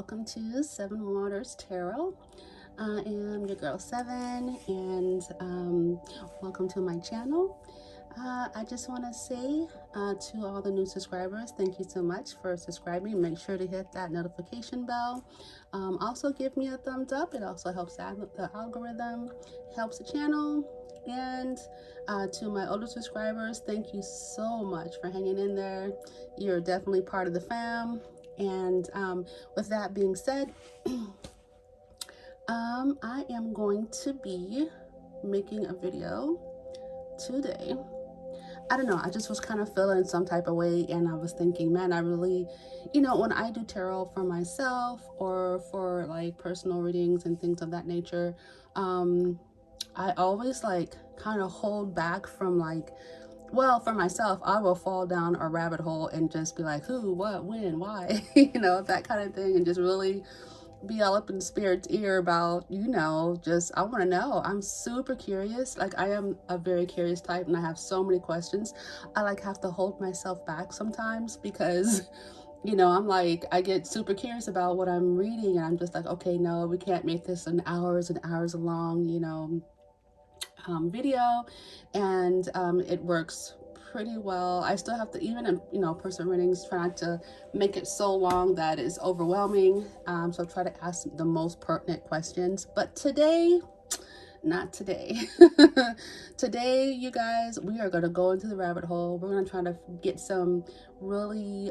welcome to Seven Waters Tarot. I am your girl Seven, and welcome to my channel. I just want to say to all the new subscribers, thank you so much for subscribing. Make sure to hit that notification bell. Also give me a thumbs up. It also helps the algorithm, helps the channel. And to my older subscribers, thank you so much for hanging in there. You're definitely part of the fam. And with that being said, I am going to be making a video today. I don't know, I just was kind of feeling some type of way, and I was thinking, man, I really, when I do tarot for myself or for like personal readings and things of that nature, I always like kind of hold back from like, well, for myself, I will fall down a rabbit hole and just be like, who, what, when, why, that kind of thing, and just really be all up in spirit's ear about, just, I want to know. I'm super curious. Like, I am a very curious type, and I have so many questions. I like have to hold myself back sometimes because, I'm like, I get super curious about what I'm reading, and I'm just like, okay, no, we can't make this an hours and hours long, video, and it works pretty well. I still have to, even in person readings, try not to make it so long that it's overwhelming, so try to ask the most pertinent questions. But today, not today. Today, you guys, we are going to go into the rabbit hole. We're going to try to get some really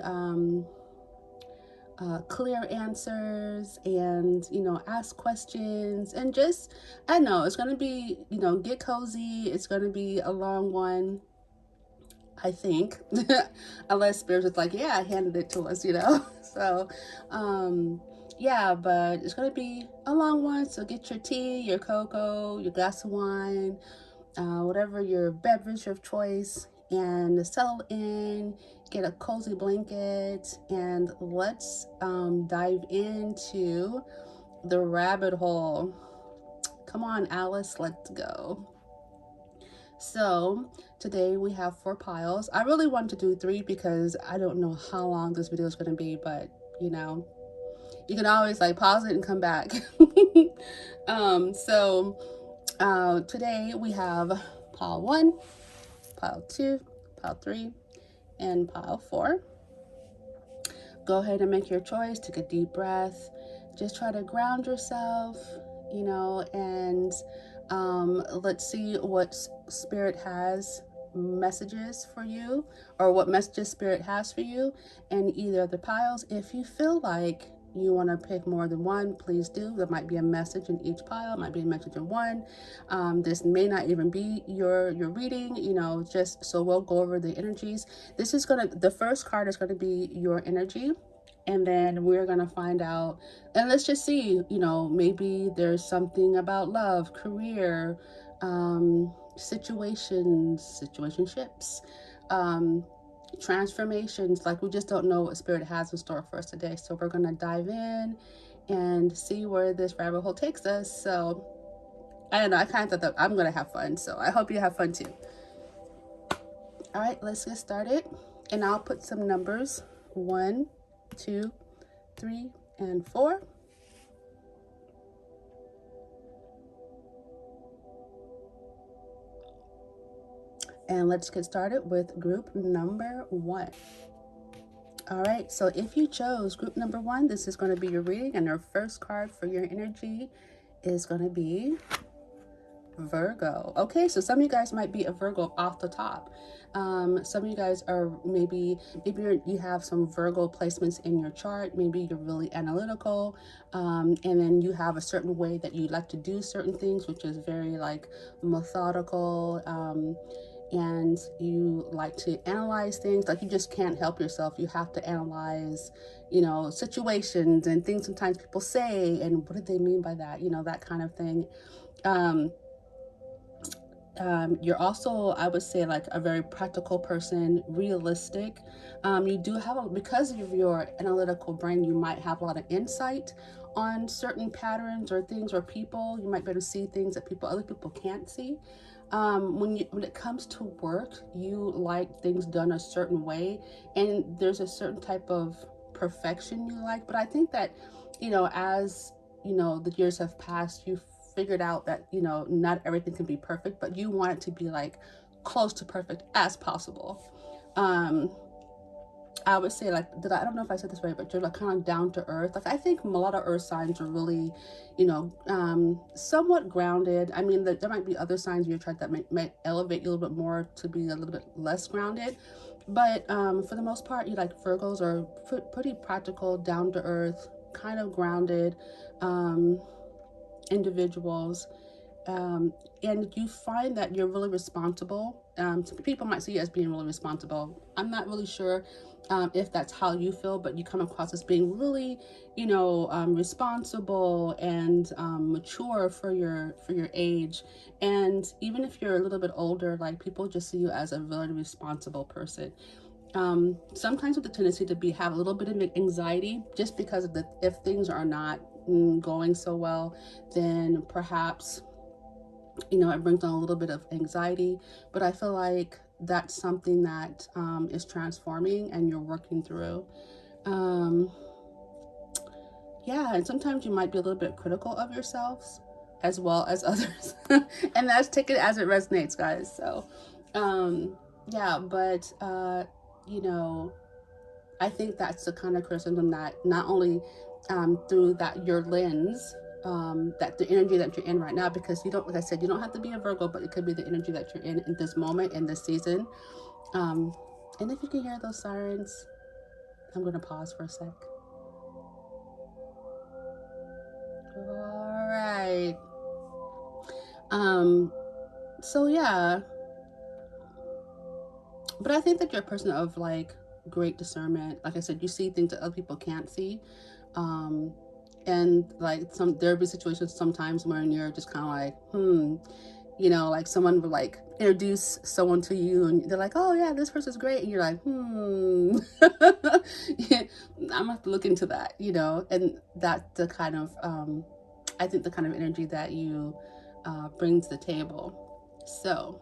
clear answers, and ask questions, and just, I know it's going to be, get cozy. It's going to be a long one, I think. Unless Spirit is like, yeah, I handed it to us, so yeah, but it's going to be a long one, so get your tea, your cocoa, your glass of wine, whatever your beverage of choice, and settle in, get a cozy blanket, and let's dive into the rabbit hole. Come on, Alice, let's go. So today we have 4 piles. I really want to do 3 because I don't know how long this video is going to be, but you can always like pause it and come back. Today we have pile 1, pile 2, pile 3, and pile 4. Go ahead and make your choice. Take a deep breath. Just try to ground yourself, and let's see what Spirit has messages for you, or what messages Spirit has for you in either of the piles. If you feel like you want to pick more than one, please do. There might be a message in each pile, might be a message in one. This may not even be your reading, just so we'll go over the energies. The first card is gonna be your energy, and then we're gonna find out, and let's just see, maybe there's something about love, career, situationships, transformations. Like, we just don't know what Spirit has in store for us today, so we're gonna dive in and see where this rabbit hole takes us. So I don't know, I kind of thought that I'm gonna have fun, so I hope you have fun too. All right, let's get started, and I'll put some numbers: 1, 2, 3, and 4. And let's get started with group number 1. All right, so if you chose group number 1, this is going to be your reading, and your first card for your energy is going to be Virgo. Okay, so some of you guys might be a Virgo off the top. Some of you guys are maybe you have some Virgo placements in your chart. Maybe you're really analytical, and then you have a certain way that you like to do certain things, which is very like methodical, and you like to analyze things. Like, you just can't help yourself. You have to analyze, situations and things sometimes people say, and what did they mean by that, that kind of thing. You're also, I would say, like a very practical person, realistic. You do have, because of your analytical brain, you might have a lot of insight on certain patterns or things or people. You might be able to see things that other people can't see. When it comes to work, you like things done a certain way, and there's a certain type of perfection you like. But I think that you know, as you know, the years have passed, you figured out that, you know, not everything can be perfect, but you want it to be like close to perfect as possible. I would say, like, I don't know if I said this right, but you're like kind of down to earth. Like, I think a lot of earth signs are really, you know, somewhat grounded. I mean, there might be other signs in your chart that might elevate you a little bit more to be a little bit less grounded. But for the most part, you like Virgos are pretty practical, down to earth, kind of grounded individuals. And you find that you're really responsible. Some people might see you as being really responsible. I'm not really sure if that's how you feel, but you come across as being really, you know, responsible and mature for your age. And even if you're a little bit older, like, people just see you as a really responsible person. Sometimes with the tendency to have a little bit of anxiety, just because of if things are not going so well, then perhaps, you know, it brings on a little bit of anxiety. But I feel like that's something that is transforming and you're working through. Yeah, and sometimes you might be a little bit critical of yourselves as well as others. And that's, take it as it resonates, guys. So yeah, but you know, I think that's the kind of criticism that not only through that your lens, that the energy that you're in right now, because you don't, like I said, you don't have to be a Virgo, but it could be the energy that you're in this moment, in this season. And if you can hear those sirens, I'm going to pause for a sec. All right. So yeah, but I think that you're a person of like great discernment. Like I said, you see things that other people can't see. And like there'll be situations sometimes when you're just kind of like, you know, like someone would like introduce someone to you and they're like, oh yeah, this person's great. And you're like, yeah, I'm gonna have to look into that, you know. And that's the kind of, I think the kind of energy that you bring to the table. So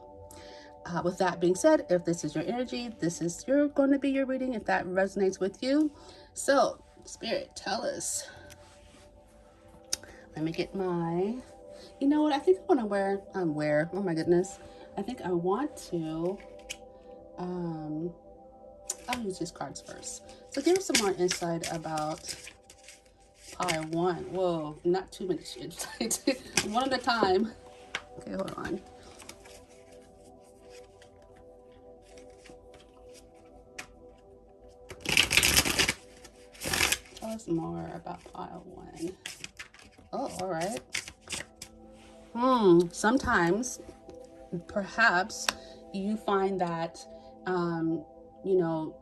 with that being said, if this is your energy, this is going to be your reading if that resonates with you. So Spirit, tell us. Let me get my, you know what, I think I want to wear, oh my goodness, I think I want to, I'll use these cards first. So give us some more insight about pile one. Whoa, not too many shades. One at a time. Okay, hold on. Tell us more about pile one. Oh, all right. Sometimes, perhaps, you find that, you know,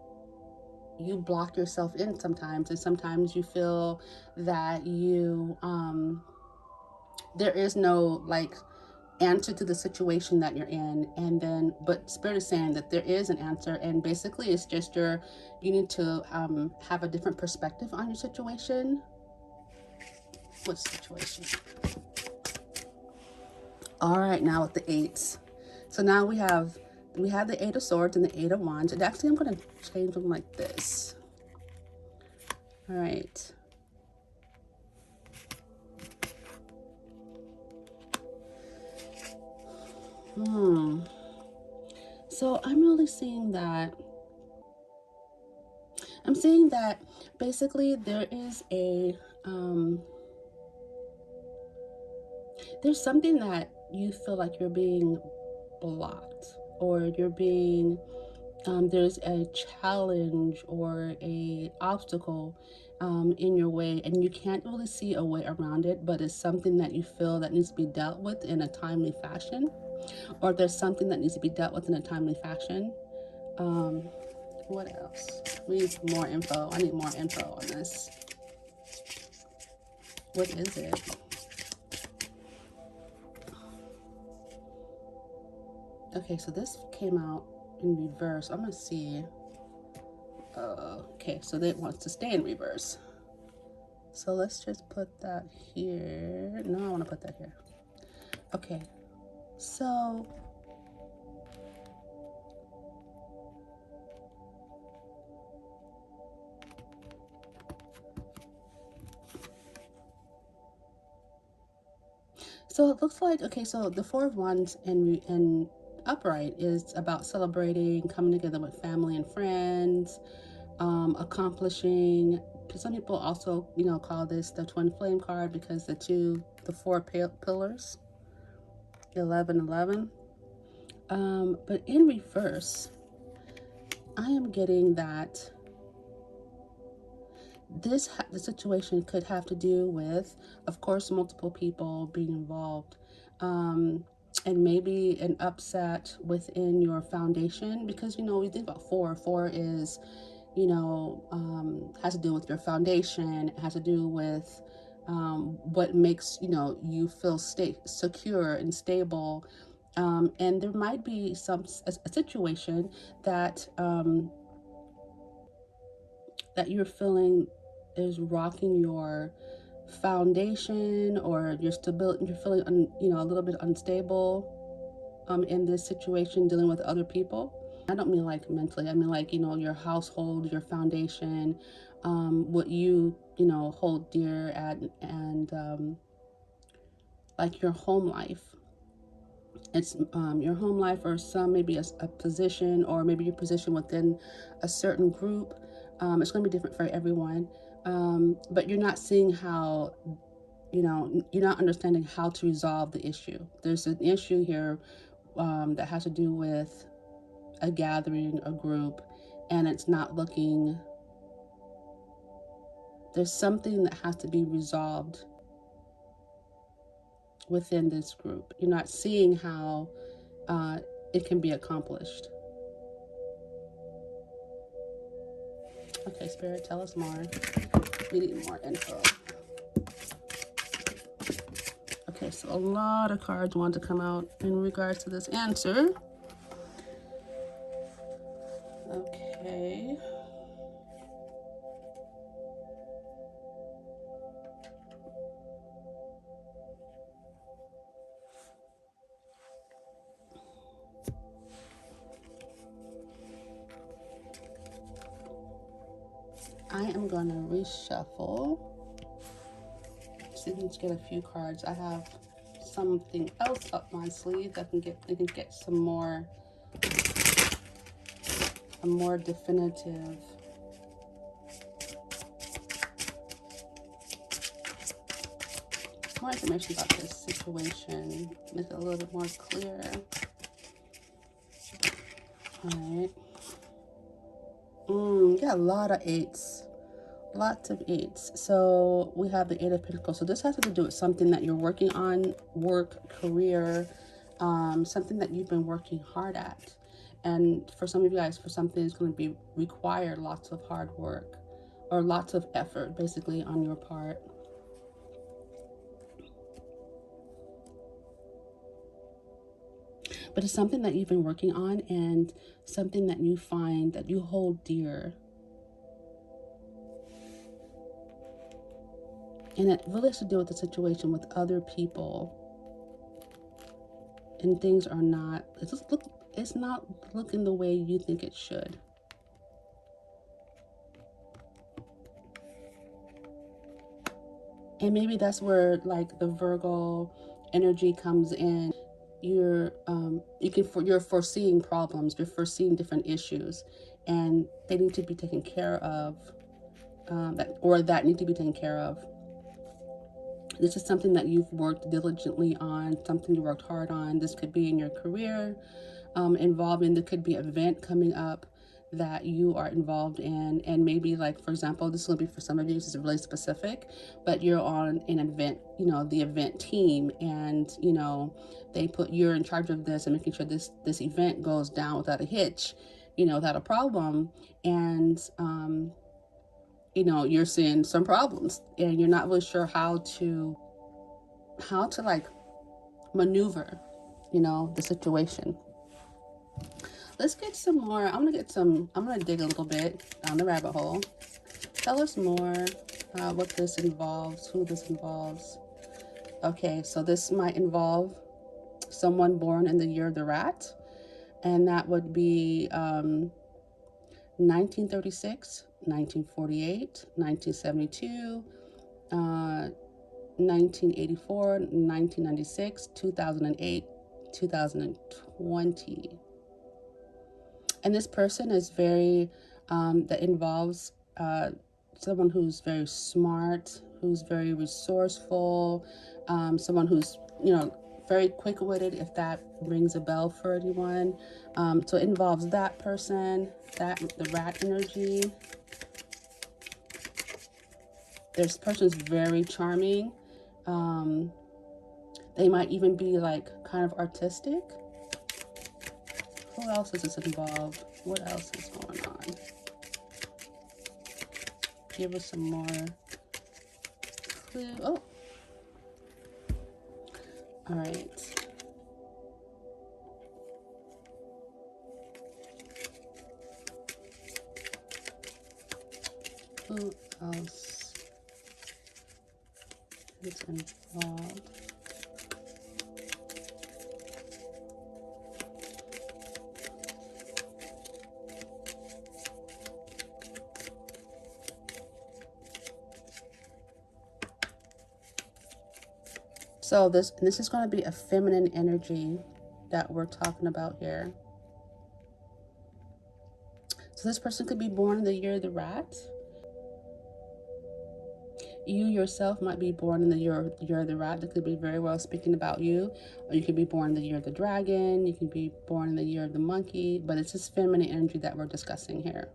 you block yourself in sometimes, and sometimes you feel that you, there is no like answer to the situation that you're in, and then, but Spirit is saying that there is an answer, and basically it's just you need to have a different perspective on your situation. What situation? All right, now with the eights. So now we have the Eight of Swords and the Eight of Wands. And actually I'm going to change them like this. All right. So I'm really seeing that, basically there is a, there's something that you feel like you're being blocked, or you're being, there's a challenge or a obstacle in your way, and you can't really see a way around it, but it's something that you feel that needs to be dealt with in a timely fashion, or there's something that needs to be dealt with in a timely fashion. What else? We need more info. I need more info on this. What is it? Okay, so this came out in reverse. I'm gonna see. Okay, so it wants to stay in reverse. So let's just put that here. No, I want to put that here. Okay, so So it looks like, okay, so the Four of Wands in upright is about celebrating, coming together with family and friends, accomplishing. Some people also, call this the twin flame card because the four pillars, 1111. But in reverse, I am getting that the situation could have to do with, of course, multiple people being involved, and maybe an upset within your foundation, because we think about four is, has to do with your foundation. It has to do with what makes you feel secure and stable, and there might be a situation that that you're feeling is rocking your foundation, or your stability. You're feeling a little bit unstable in this situation, dealing with other people. I don't mean like mentally, I mean like your household, your foundation, what hold dear at, and like your home life. It's your home life, or maybe a position, or maybe your position within a certain group. It's going to be different for everyone, but you're not seeing how, you're not understanding how to resolve the issue. There's an issue here that has to do with a gathering, a group, and it's not looking. There's something that has to be resolved within this group. You're not seeing how it can be accomplished. Okay, Spirit, tell us more. We need more info. Okay, so a lot of cards want to come out in regards to this answer. Okay. I am going to reshuffle. So let's get a few cards. I have something else up my sleeve that can get some more, a more definitive more information about this situation, make it a little bit more clear. All right. Got a lot of eights. Lots of eights. So we have the Eight of Pentacles. So this has to do with something that you're working on, work, career, something that you've been working hard at. And for some of you guys, for something that's going to be require lots of hard work, or lots of effort, basically, on your part. But it's something that you've been working on, and something that you find that you hold dear. And it really has to do with the situation with other people. And things are not, it's not looking the way you think it should. And maybe that's where like the Virgo energy comes in. You're foreseeing problems, you're foreseeing different issues, and they need to be taken care of, that need to be taken care of. This is something that you've worked diligently on, something you worked hard on. This could be in your career, there could be an event coming up that you are involved in. And maybe, like, for example, this will be for some of you, this is really specific, but you're on an event, the event team, and you're in charge of this and making sure this event goes down without a hitch, without a problem. And you're seeing some problems, and you're not really sure how to like maneuver the situation. Let's get some more. I'm gonna dig a little bit down the rabbit hole. Tell us more what this involves, who this involves. Okay, so this might involve someone born in the year of the rat, and that would be 1936, 1948, 1972, 1984, 1996, 2008, 2020. And this person is very, that involves someone who's very smart, who's very resourceful, someone who's, very quick-witted, if that rings a bell for anyone. So it involves that person, the rat energy. This person's very charming. They might even be like kind of artistic. Who else is this involved? What else is going on? Give us some more clue. Oh, all right. Who else is involved? So this is going to be a feminine energy that we're talking about here. So this person could be born in the year of the rat. You yourself might be born in the year of the rat. That could be very well speaking about you. Or you could be born in the year of the dragon. You could be born in the year of the monkey. But it's this feminine energy that we're discussing here.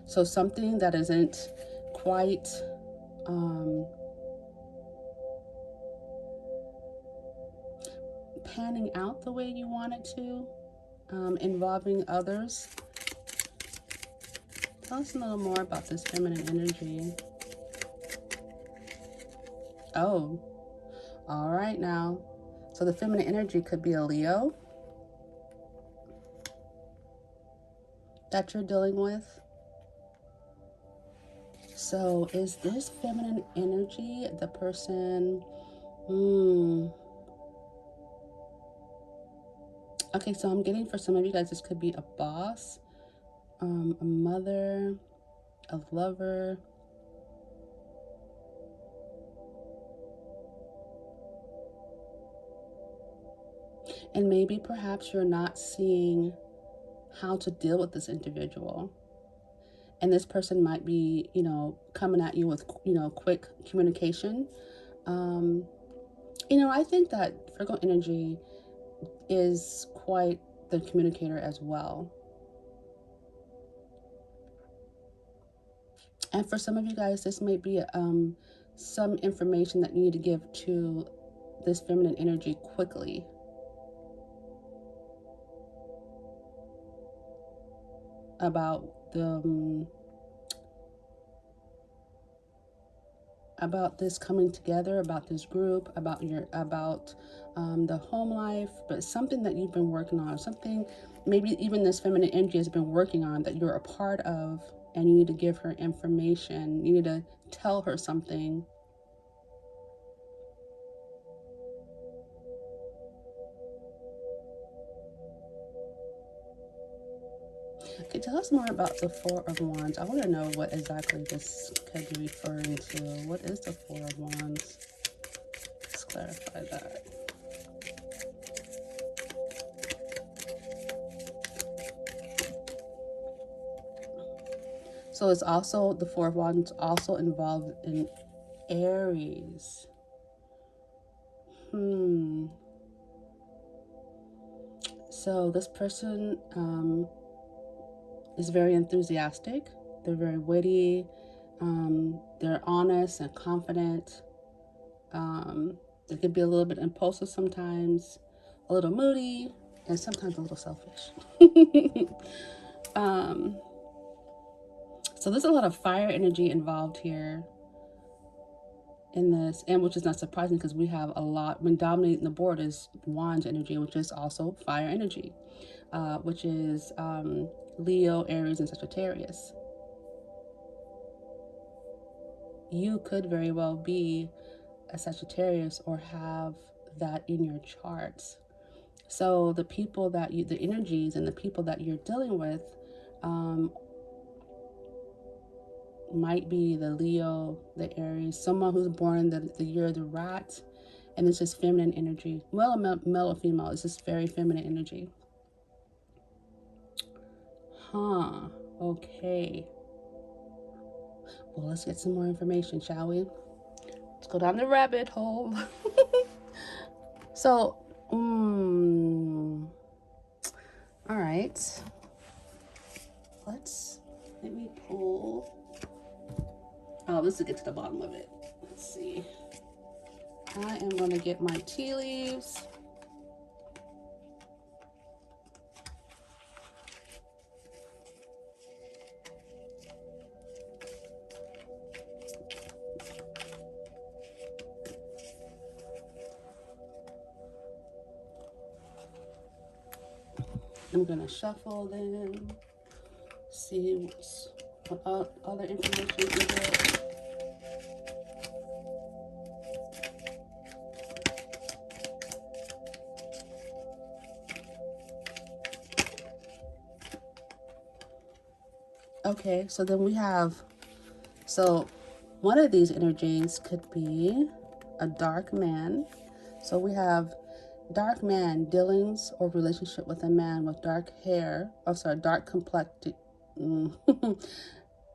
So something that isn't quite panning out the way you want it to, involving others. Tell us a little more about this feminine energy. Oh, all right now. So the feminine energy could be a Leo that you're dealing with. So is this feminine energy the person? Okay, so I'm getting for some of you guys, this could be a boss, a mother, a lover. And maybe perhaps you're not seeing how to deal with this individual. And this person might be, coming at you with, quick communication. I think that Virgo energy is quite the communicator as well. And for some of you guys, this may be some information that you need to give to this feminine energy quickly. About this coming together, about this group, about the home life, but something that you've been working on, something maybe even this feminine energy has been working on that you're a part of, and you need to give her information. You need to tell her something. Okay, tell us more about the Four of Wands. I want to know what exactly this could be referring to. What is the Four of Wands? Let's clarify that. So it's also, the Four of Wands also involved in Aries. So this person is very enthusiastic. They're very witty. They're honest and confident. They can be a little bit impulsive sometimes, a little moody, and sometimes a little selfish. So there's a lot of fire energy involved here in this, and which is not surprising because we have a lot. When dominating the board is Wands energy, which is also fire energy, which is Leo, Aries, and Sagittarius. You could very well be a Sagittarius or have that in your charts. So the people that the energies and the people that you're dealing with, might be the Leo, the Aries, someone who's born the year of the rat, and it's just feminine energy. Well, male or female, it's just very feminine energy. Huh. Okay. Well, let's get some more information, shall we? Let's go down the rabbit hole. So, all right. Let me pull. Oh, let's get to the bottom of it. Let's see. I am going to get my tea leaves. I'm going to shuffle them, see what other information we get. Okay, so then we have, so one of these energies could be a dark man. So we have dark man, dealings or relationship with a man with dark hair, dark complected,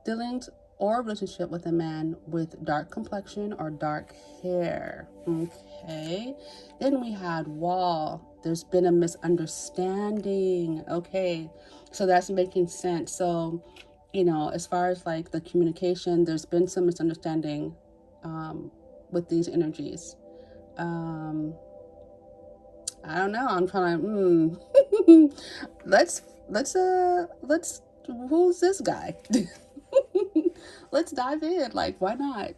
dealings or relationship with a man with dark complexion or dark hair. Okay, then we had wall. There's been a misunderstanding. Okay, so that's making sense. So, you know, as far as like the communication, there's been some misunderstanding with these energies. I don't know. I'm trying to. Let's. Who's this guy? Let's dive in. Like, why not?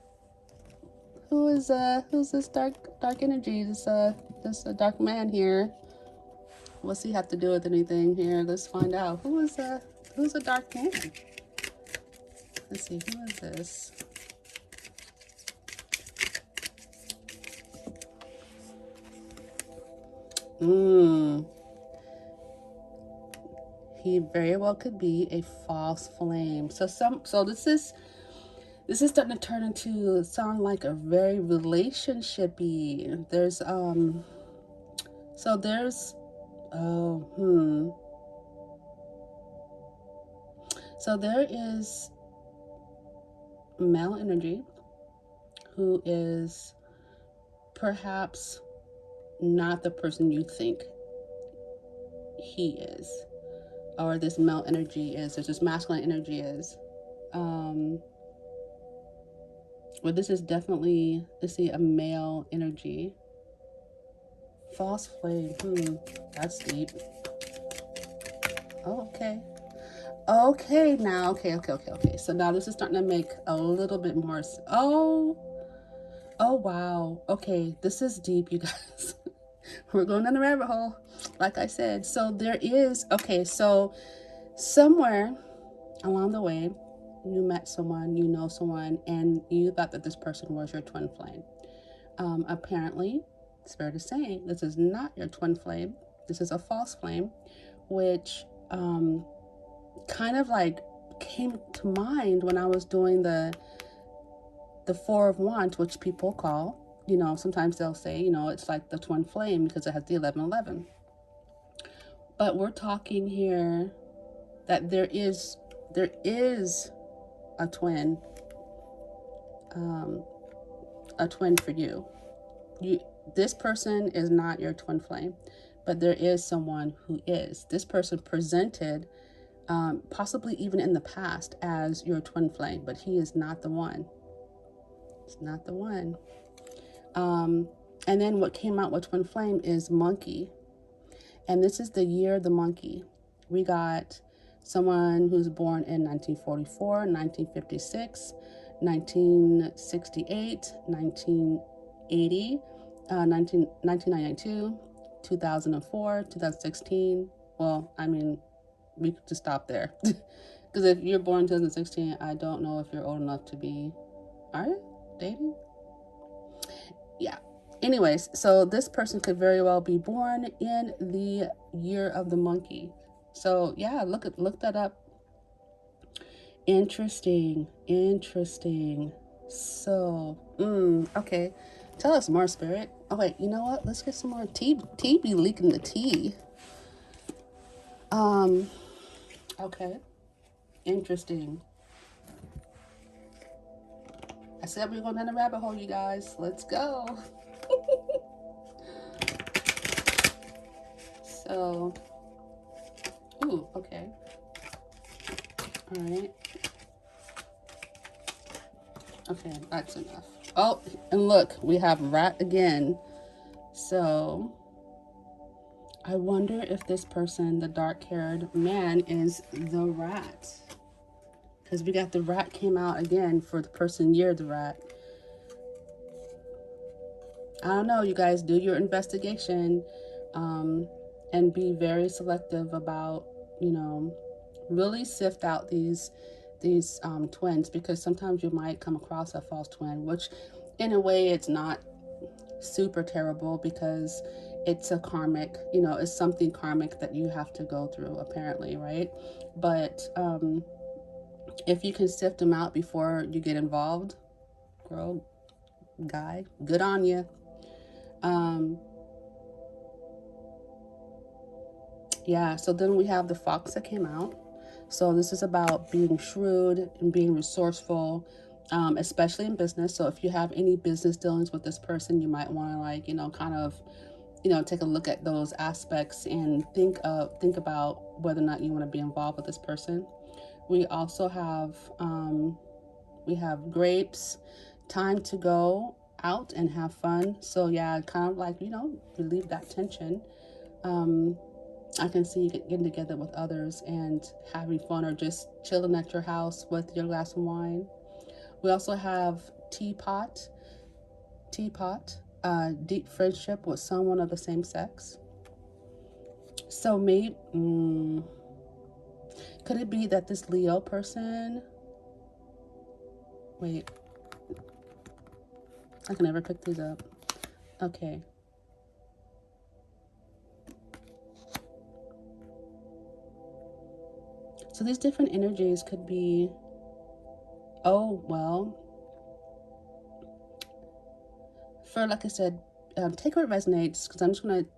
Who's this dark energy? This dark man here. What's he have to do with anything here? Let's find out. Who's a dark man? Let's see. Who is this? He very well could be a false flame. So this is starting to turn into sound like a very relationshipy. There's so there is male energy who is perhaps not the person you think he is, or this male energy is, or this masculine energy is. Well, this is definitely, let's see, a male energy. False flame. That's deep. Oh, okay. Okay, now, okay. So now this is starting to make a little bit more. Oh, wow. Okay, this is deep, you guys. We're going down the rabbit hole, like I said. So there is, okay, so somewhere along the way, you met someone, you know someone, and you thought that this person was your twin flame. Apparently, it's fair to say, this is not your twin flame. This is a false flame, which kind of like came to mind when I was doing the Four of Wands, which people call, you know, sometimes they'll say, you know, it's like the twin flame because it has the 1111. But we're talking here that there is a twin for you. This person is not your twin flame, but there is someone who is. This person presented possibly even in the past as your twin flame, but he is not the one. It's not the one. And then what came out with twin flame is monkey. And this is the year of the monkey. We got someone who's born in 1944, 1956, 1968, 1980, 1992, 2004, 2016. Well, I mean, we could just stop there. Because if you're born in 2016, I don't know if you're old enough to be, are you dating? Yeah. Anyways, so this person could very well be born in the year of the monkey. So yeah, look that up. Interesting. Interesting. So, okay. Tell us more, Spirit. Oh, wait, you know what? Let's get some more tea. Tea be leaking the tea. Okay. Interesting. I said we were going down the rabbit hole, you guys. Let's go. So, ooh, okay. All right. Okay, that's enough. Oh, and look, we have rat again. So, I wonder if this person, the dark-haired man, is the rat. Because we got the rat came out again for the person near the rat. I don't know, you guys, do your investigation and be very selective about, you know, really sift out these twins, because sometimes you might come across a false twin, which in a way it's not super terrible because it's a karmic, you know, it's something karmic that you have to go through apparently, right? But if you can sift them out before you get involved, girl, guy, good on you. Yeah, so then we have the fox that came out. So this is about being shrewd and being resourceful, especially in business. So if you have any business dealings with this person, you might want to, like, you know, kind of, you know, take a look at those aspects and think about whether or not you want to be involved with this person. We also have grapes, time to go out and have fun. So yeah, kind of like, you know, relieve that tension. I can see you getting together with others and having fun, or just chilling at your house with your glass of wine. We also have teapot, deep friendship with someone of the same sex. So maybe, could it be that this Leo person, wait, I can never pick these up. Okay. So these different energies could be, oh, well, for, like I said, take what resonates, because I'm just going to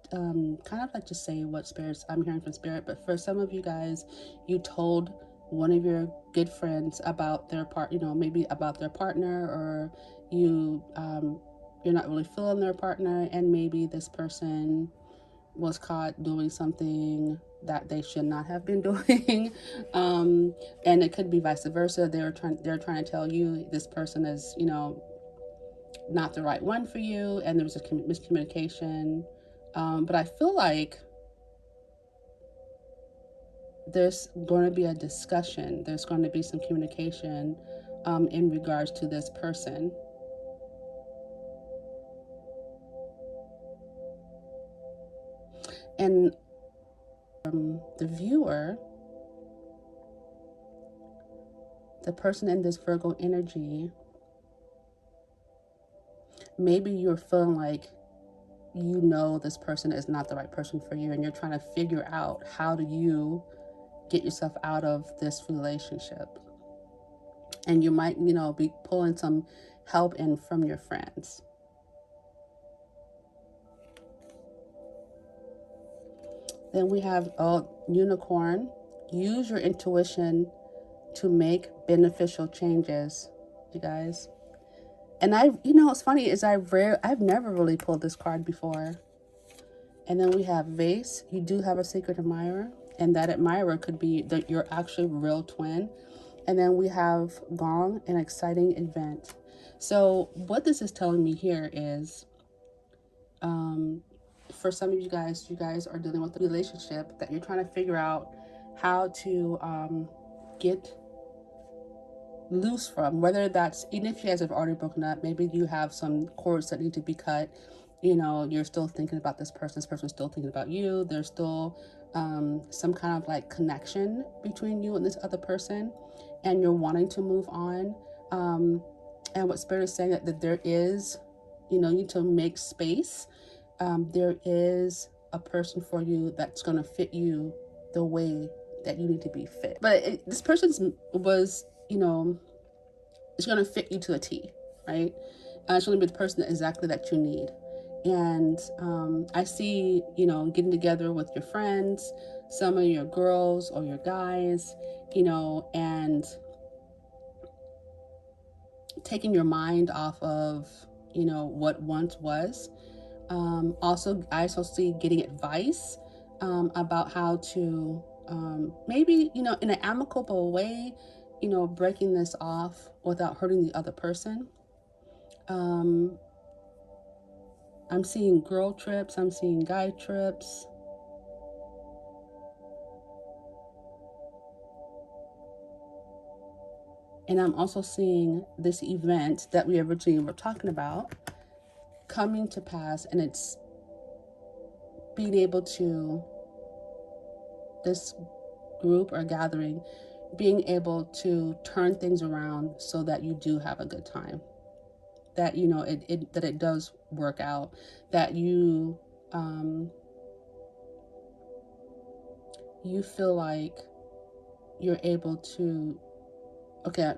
kind of like just say what spirits I'm hearing from spirit. But for some of you guys, you told one of your good friends about their part, you know, maybe about their partner, or you, you're not really feeling their partner, and maybe this person was caught doing something that they should not have been doing. And it could be vice versa. They're trying to tell you this person is, you know, not the right one for you, and there was a miscommunication. But I feel like there's going to be a discussion, there's going to be some communication in regards to this person. And the viewer, the person in this Virgo energy, maybe you're feeling like, you know, this person is not the right person for you, and you're trying to figure out how do you get yourself out of this relationship. And you might, you know, be pulling some help in from your friends. Then we have unicorn. Use your intuition to make beneficial changes, you guys. And you know, what's funny is I've never really pulled this card before. And then we have vase. You do have a secret admirer, and that admirer could be your actual real twin. And then we have gong, an exciting event. So what this is telling me here is, for some of you guys are dealing with a relationship that you're trying to figure out how to get loose from, whether that's, even if you guys have already broken up, maybe you have some cords that need to be cut, you know, you're still thinking about this person's still thinking about you, there's still some kind of like connection between you and this other person, and you're wanting to move on. And what spirit is saying, that there is, you know, you need to make space. There is a person for you that's going to fit you the way that you need to be fit. But this person was you know, it's going to fit you to a T, right? It's going to be the person exactly that you need. And I see, you know, getting together with your friends, some of your girls or your guys, you know, and taking your mind off of, you know, what once was. Also, I also see getting advice about how to maybe, you know, in an amicable way, you know, breaking this off without hurting the other person. I'm seeing girl trips, I'm seeing guy trips. And I'm also seeing this event that we originally were talking about coming to pass, and it's being able to, this group or gathering, being able to turn things around so that you do have a good time. That, you know, that it does work out. That you you feel like you're able to, okay,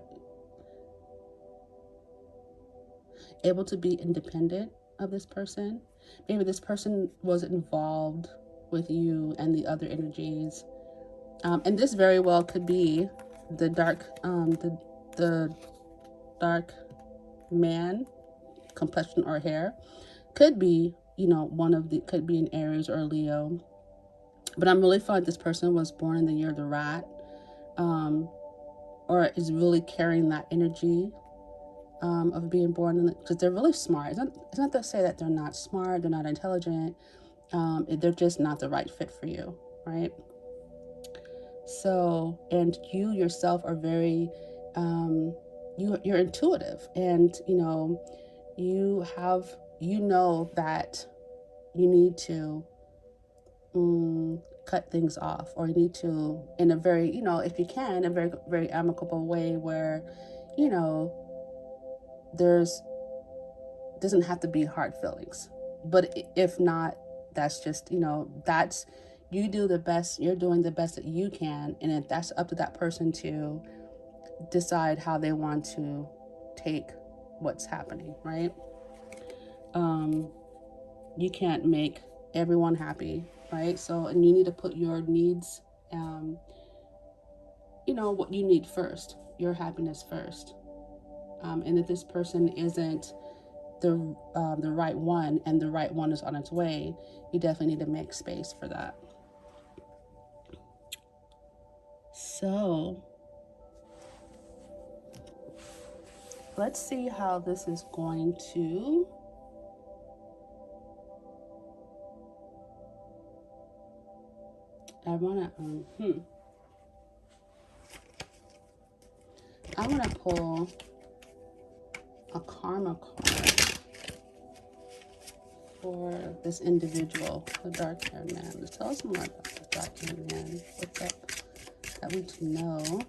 able to be independent of this person. Maybe this person was involved with you and the other energies. And this very well could be the the dark man, complexion or hair. Could be, you know, could be an Aries or a Leo. But I'm really feeling like this person was born in the year of the rat, or is really carrying that energy of being born in, because they're really smart. It's not to say that they're not smart, they're not intelligent. They're just not the right fit for you, right? So, and you yourself are very, you're intuitive, and you know, you know that you need to cut things off, or you need to, in a very, you know, if you can, a very, very amicable way where, you know, there's doesn't have to be hard feelings. But if not, that's just, you know, that's, you do the best, you're doing the best that you can, and if that's up to that person to decide how they want to take what's happening, right? You can't make everyone happy, right? So, and you need to put your needs, you know, what you need first, your happiness first. And if this person isn't the right one, and the right one is on its way, you definitely need to make space for that. So let's see how this is going to I want to pull a karma card for this individual, the dark-haired man. Let's tell us more about the dark-haired man. What's up that we need to know?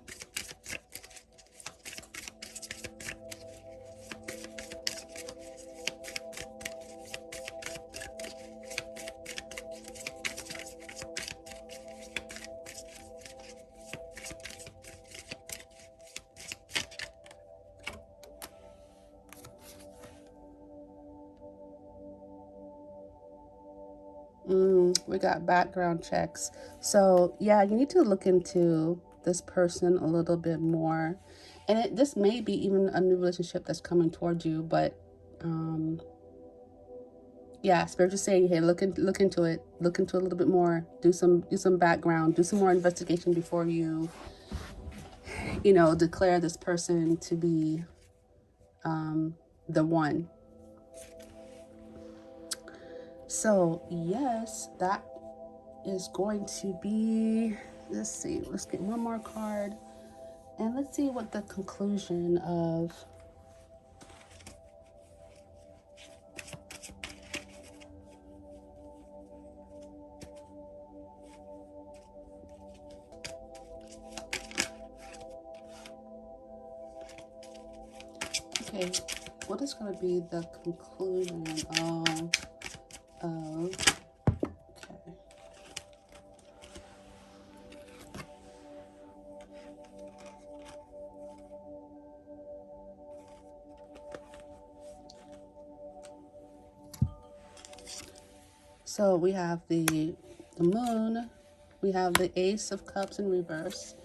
We got background checks. So yeah, you need to look into this person a little bit more. And this may be even a new relationship that's coming towards you, but yeah, Spirit is saying, hey, look into it, look into it a little bit more, do some background, do some more investigation before you, you know, declare this person to be the one. So yes, that is going to be, let's see, let's get one more card, and let's see what the conclusion of okay, what is going to be the conclusion of okay. So we have the moon, we have the Ace of Cups in reverse,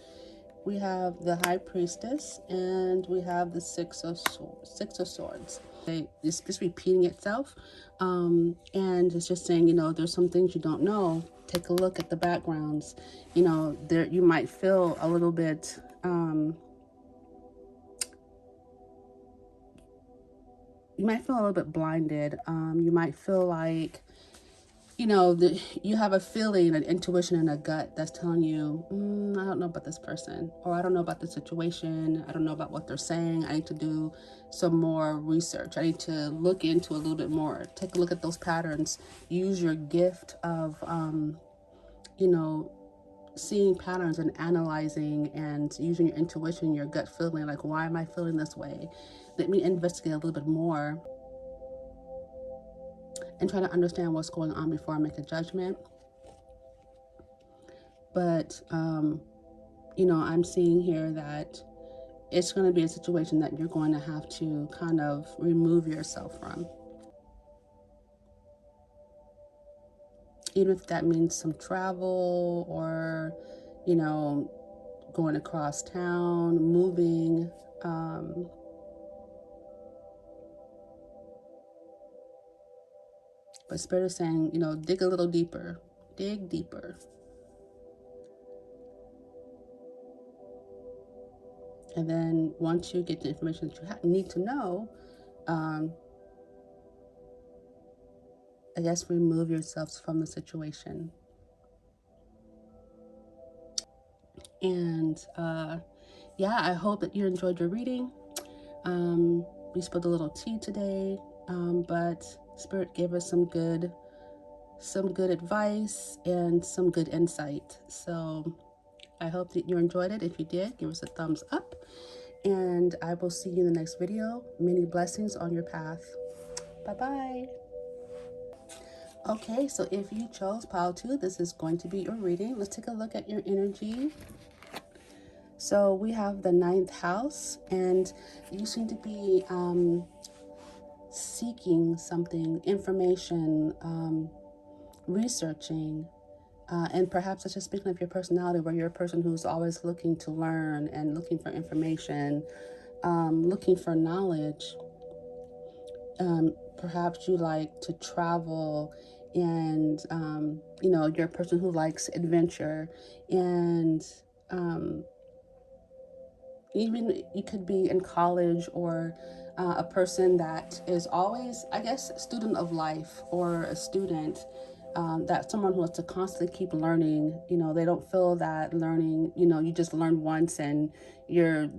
we have the High Priestess, and we have the Six of Swords. It's just repeating itself, and it's just saying, you know, there's some things you don't know. Take a look at the backgrounds. You know, there you might feel a little bit. You might feel a little bit blinded. You might feel like, you know, you have a feeling, an intuition, and a gut that's telling you, I don't know about this person, or I don't know about the situation. I don't know about what they're saying. I need to do some more research. I need to look into a little bit more. Take a look at those patterns. Use your gift of, you know, seeing patterns and analyzing and using your intuition, your gut feeling, like, why am I feeling this way? Let me investigate a little bit more and try to understand what's going on before I make a judgment. But, you know, I'm seeing here that it's going to be a situation that you're going to have to kind of remove yourself from. Even if that means some travel or, you know, going across town, moving. But Spirit is saying, you know, dig a little deeper. Dig deeper. And then once you get the information that you need to know, I guess remove yourselves from the situation. And yeah, I hope that you enjoyed your reading. We spilled a little tea today, but Spirit gave us some good advice and some good insight. So I hope that you enjoyed it. If you did, give us a thumbs up, and I will see you in the next video. Many blessings on your path. Bye-bye. Okay, so if you chose pile 2, this is going to be your reading. Let's take a look at your energy. So we have the 9th house, and you seem to be seeking something, information, researching, and perhaps it's just speaking of your personality, where you're a person who's always looking to learn and looking for information, looking for knowledge. Perhaps you like to travel, and you know, you're a person who likes adventure, and even you could be in college, or a person that is always, I guess, a student of life, or a student, that someone who has to constantly keep learning. You know, they don't feel that learning, you know, you just learn once and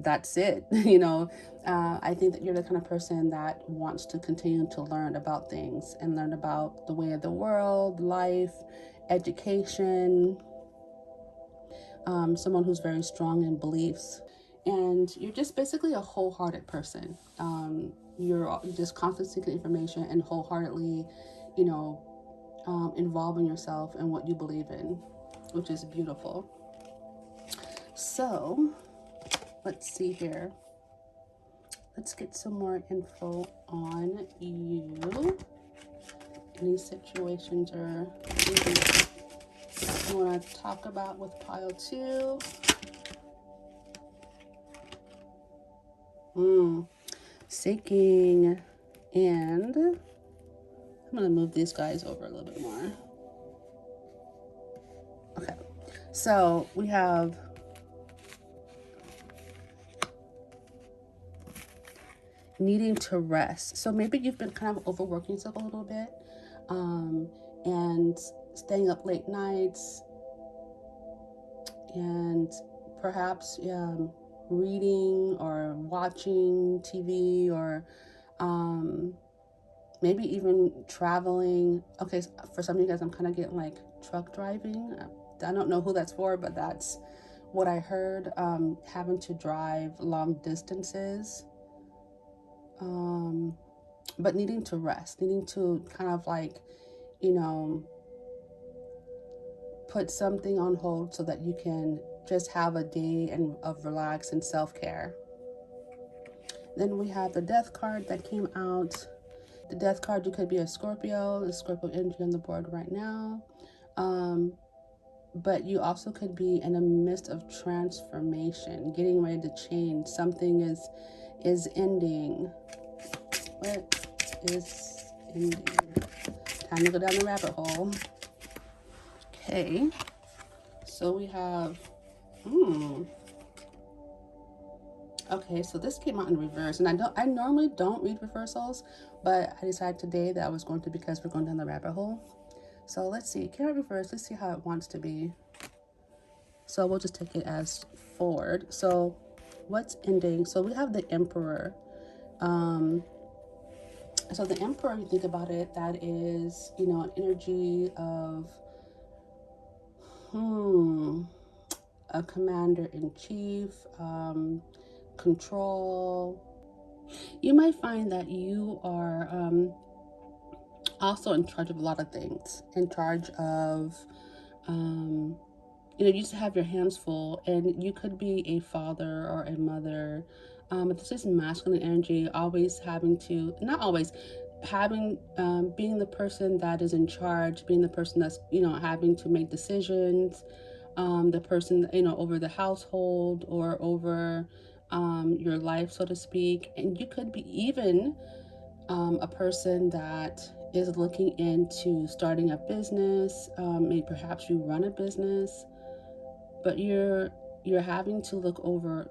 that's it. You know, I think that you're the kind of person that wants to continue to learn about things and learn about the way of the world, life, education. Someone who's very strong in beliefs. And you're just basically a wholehearted person. You're just constantly seeking information and wholeheartedly, you know, involving yourself in what you believe in, which is beautiful. So let's see here. Let's get some more info on you. Any situations or anything you want to talk about with pile 2? Seeking, and I'm going to move these guys over a little bit more. Okay, so we have needing to rest. So maybe you've been kind of overworking yourself a little bit, and staying up late nights, and perhaps reading or watching TV, or maybe even traveling. Okay, for some of you guys, I'm kind of getting like truck driving. I don't know who that's for, but that's what I heard. Having to drive long distances, but needing to rest, needing to kind of like, you know, put something on hold so that you can just have a day of relax and self-care. Then we have the Death card that came out. The Death card, you could be a Scorpio. The Scorpio energy on the board right now. But you also could be in the midst of transformation, getting ready to change. Something is ending. What is ending? Time to go down the rabbit hole. Okay. So we have okay, so this came out in reverse, and I normally don't read reversals, but I decided today that I was going to because we're going down the rabbit hole. So let's see, carrot reverse, let's see how it wants to be. So we'll just take it as forward. So what's ending? So we have the Emperor. So the Emperor, you think about it, that is, you know, an energy of a commander-in-chief, control. You might find that you are also in charge of a lot of things, in charge of you know, you used to have your hands full, and you could be a father or a mother. But this is masculine energy, always having to, not always, having, being the person that is in charge, being the person that's, you know, having to make decisions, the person, you know, over the household or over your life, so to speak. And you could be even a person that is looking into starting a business. Maybe perhaps you run a business, but you're having to look over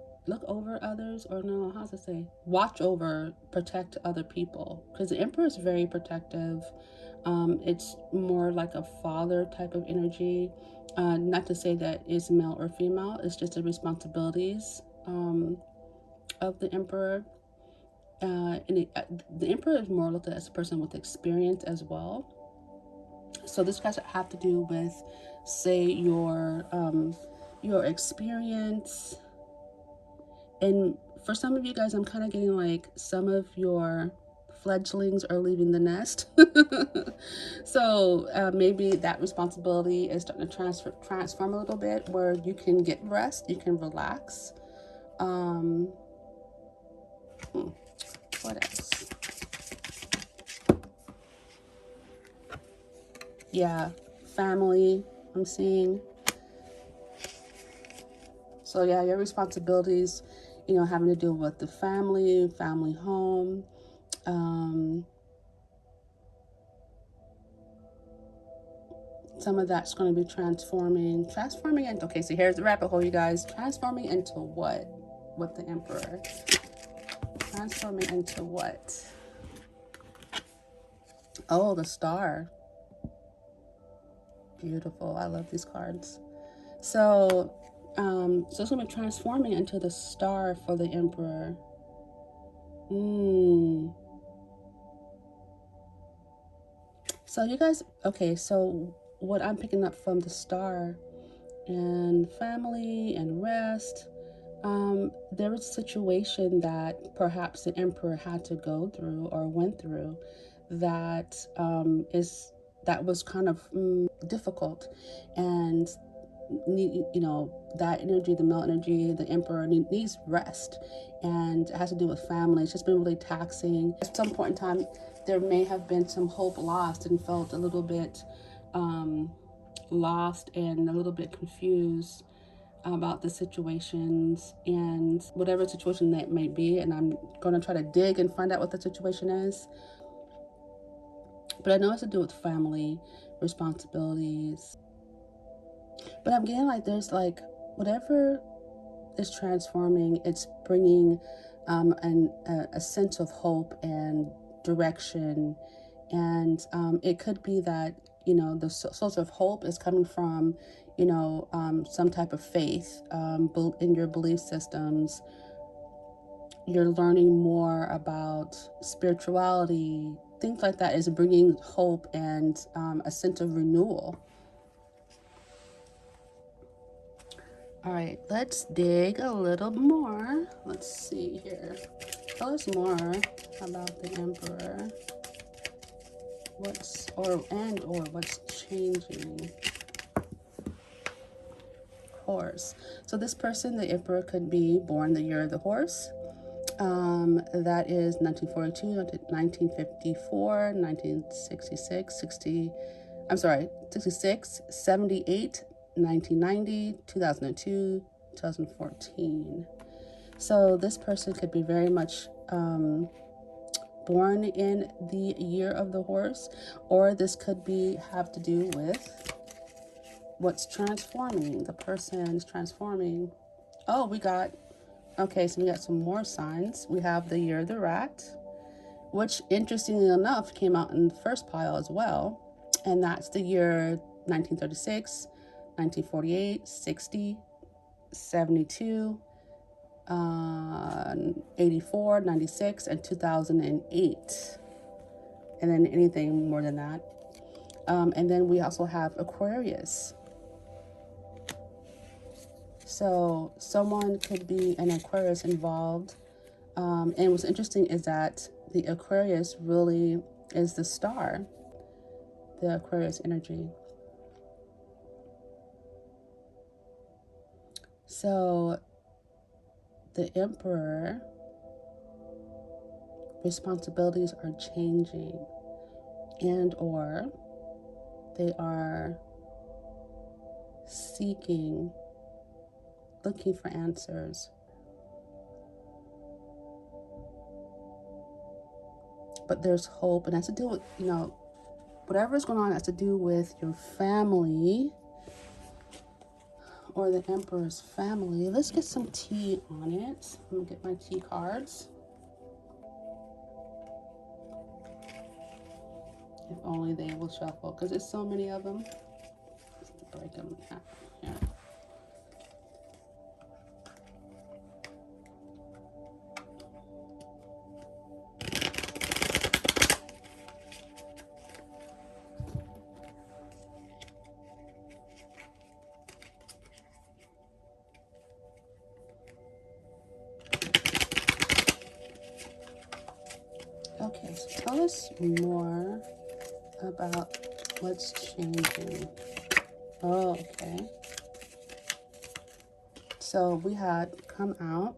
others, or no, how's it say, watch over, protect other people, because the Emperor is very protective. It's more like a father type of energy, not to say that it's male or female, it's just the responsibilities of the Emperor. The Emperor is more looked at as a person with experience as well. So this has have to do with, say, your experience. And for some of you guys, I'm kind of getting like some of your fledglings are leaving the nest. So maybe that responsibility is starting to transform a little bit, where you can get rest, you can relax. What else? Yeah, family, I'm seeing. So yeah, your responsibilities, you know, having to deal with the family home. Some of that's going to be transforming into, okay, so here's the rabbit hole, you guys. Transforming into what with the Emperor? Transforming into what? Oh, the Star. Beautiful. I love these cards. So so it's going to be transforming into the Star for the Emperor. So you guys, okay, so what I'm picking up from the Star and family and rest, there was a situation that perhaps the Emperor had to go through or went through that that was kind of difficult, and you know, that energy, the male energy, the Emperor needs rest, and it has to do with family. It's just been really taxing. At some point in time, there may have been some hope lost, and felt a little bit lost and a little bit confused about the situations and whatever situation that may be. And I'm going to try to dig and find out what the situation is. But I know it's to do with family responsibilities. But I'm getting like there's like whatever is transforming, it's bringing a sense of hope and direction. And it could be that, you know, the source of hope is coming from, you know, some type of faith in your belief systems. You're learning more about spirituality, things like that is bringing hope and a sense of renewal. All right, let's dig a little more. Let's see here. Tell us more about the Emperor. What's changing? Horse. So this person, the Emperor, could be born the year of the horse. That is 1942, 1954, 1966, 66, 78, 1990, 2002, 2014. So this person could be very much born in the year of the horse, or this could have to do with what's transforming. The person is transforming. Oh, okay, so we got some more signs. We have the year of the rat, which interestingly enough came out in the first pile as well. And that's the year 1936, 1948, 60, 72, 84, 96, and 2008. And then anything more than that. And then we also have Aquarius. So someone could be an Aquarius involved. And what's interesting is that the Aquarius really is the star, the Aquarius energy. So the Emperor, responsibilities are changing, and or they are seeking, looking for answers. But there's hope, and it has to do with, whatever's going on has to do with your family or the Emperor's family. Let's get some tea on it. I'm gonna get my tea cards. If only they will shuffle, because there's so many of them. Let's break them in half. Yeah. Okay, so tell us more about what's changing. Oh, okay. So we had come out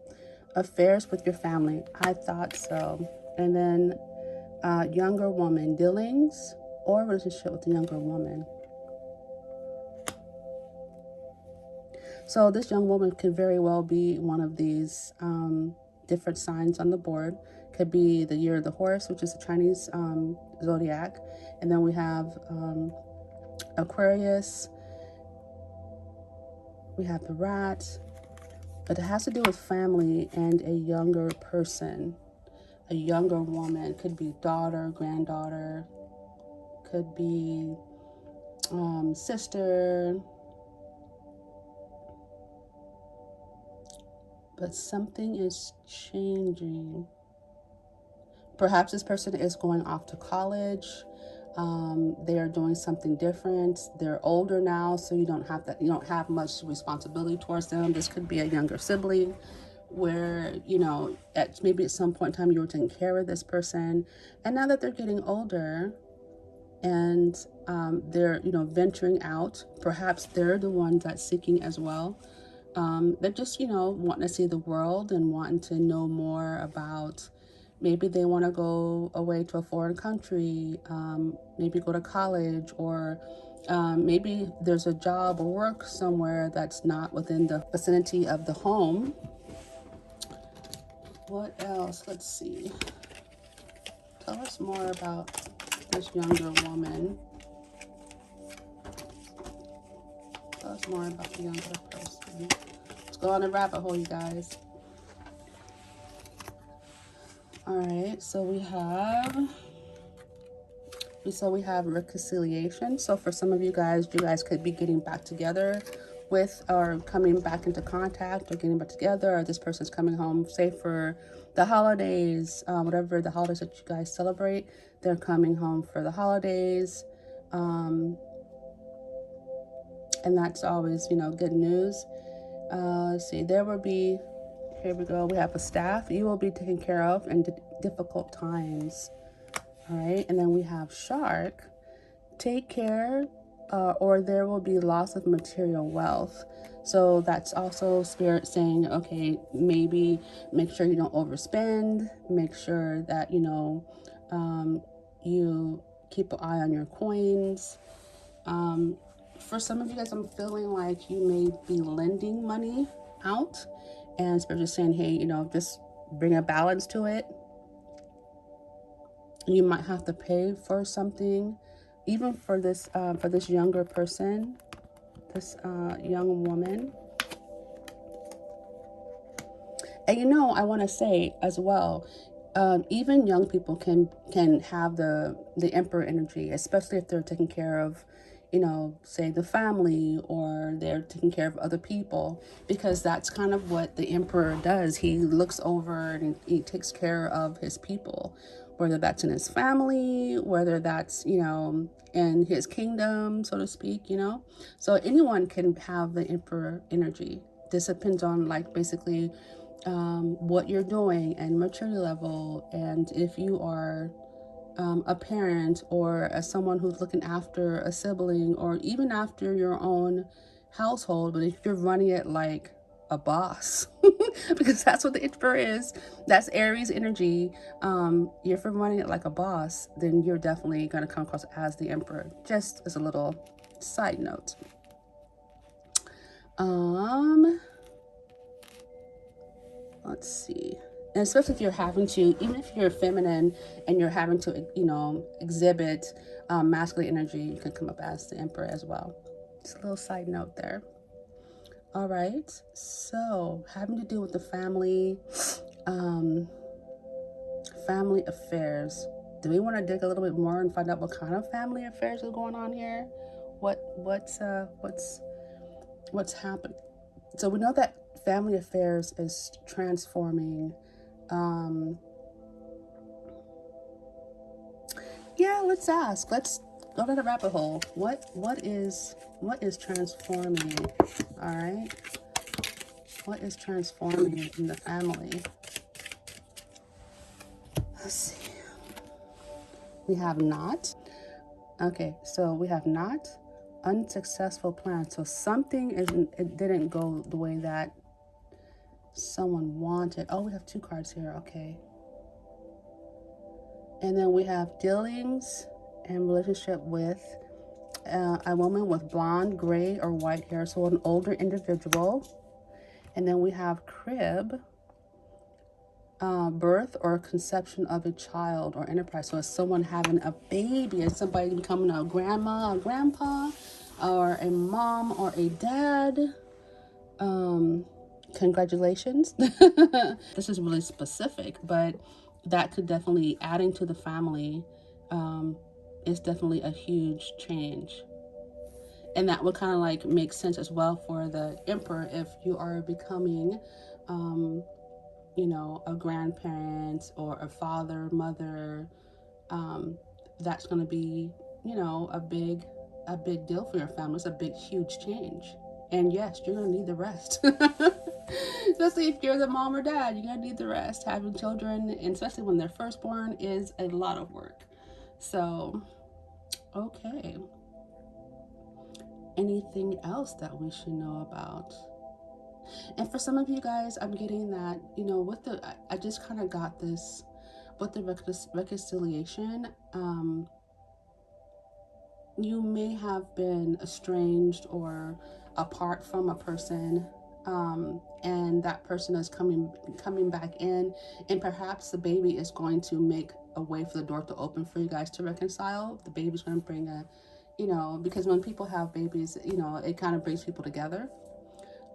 affairs with your family. I thought so. And then younger woman, dealings or relationship with a younger woman. So this young woman could very well be one of these different signs on the board. Could be the year of the horse, which is the Chinese zodiac. And then we have Aquarius. We have the rat. But it has to do with family and a younger person. A younger woman. Could be daughter, granddaughter. Could be sister. But something is changing. Perhaps this person is going off to college. They are doing something different. They're older now, so you don't have much responsibility towards them. This could be a younger sibling where, maybe at some point in time you were taking care of this person. And now that they're getting older and they're, venturing out, perhaps they're the ones that's seeking as well. They're just, wanting to see the world and wanting to know more about, maybe they want to go away to a foreign country, maybe go to college, or maybe there's a job or work somewhere that's not within the vicinity of the home. What else? Let's see. Tell us more about this younger woman. Tell us more about the younger person. Let's go on a rabbit hole, you guys. All right, so we have reconciliation. So for some of you guys could be getting back together with, or coming back into contact, or getting back together, or this person's coming home, say for the holidays, whatever the holidays that you guys celebrate, they're coming home for the holidays. And that's always, good news. Let's see, here we go. We have a staff. You will be taken care of in difficult times. All right. And then we have shark. Take care or there will be loss of material wealth. So that's also spirit saying, okay, maybe make sure you don't overspend, make sure that, you keep an eye on your coins. For some of you guys, I'm feeling like you may be lending money out, and spirit just saying, hey, just bring a balance to it. You might have to pay for something, even for this younger person, this young woman. And I want to say as well, even young people can have the emperor energy, especially if they're taking care of, say the family, or they're taking care of other people, because that's kind of what the emperor does. He looks over and he takes care of his people, whether that's in his family, whether that's, in his kingdom, so to speak, So anyone can have the emperor energy. This depends on, like, basically what you're doing and maturity level, and if you are a parent, or as someone who's looking after a sibling, or even after your own household. But if you're running it like a boss, because that's what the emperor is, that's Aries energy. If you're running it like a boss, then you're definitely going to come across as the emperor. Just as a little side note. Let's see. And especially if you're having to, even if you're feminine and you're having to, exhibit masculine energy, you can come up as the emperor as well. Just a little side note there. All right. So having to do with the family, family affairs. Do we want to dig a little bit more and find out what kind of family affairs are going on here? What's happening? So we know that family affairs is transforming. Yeah, let's ask. Let's go to the rabbit hole. What is transforming? All right. What is transforming in the family? Let's see. We have not. Okay, so we have not. Unsuccessful plan. So something it didn't go the way that someone wanted. Oh, we have 2 cards here. Okay. And then we have dealings and relationship with a woman with blonde, gray, or white hair, so an older individual. And then we have crib, birth or conception of a child or enterprise. So it's someone having a baby, it's somebody becoming a grandma, a grandpa, or a mom or a dad. Congratulations. This is really specific, but that could definitely, adding to the family, is definitely a huge change. And that would kind of like make sense as well for the emperor if you are becoming, a grandparent or a father, mother. That's going to be, a big deal for your family. It's a big, huge change. And yes, you're going to need the rest. Especially if you're the mom or dad, you're going to need the rest. Having children, and especially when they're firstborn, is a lot of work. So, okay. Anything else that we should know about? And for some of you guys, I'm getting that, I just kind of got this with the reconciliation. You may have been estranged or apart from a person, and that person is coming back in, and perhaps the baby is going to make a way for the door to open for you guys to reconcile. The baby's going to bring because when people have babies, it kind of brings people together.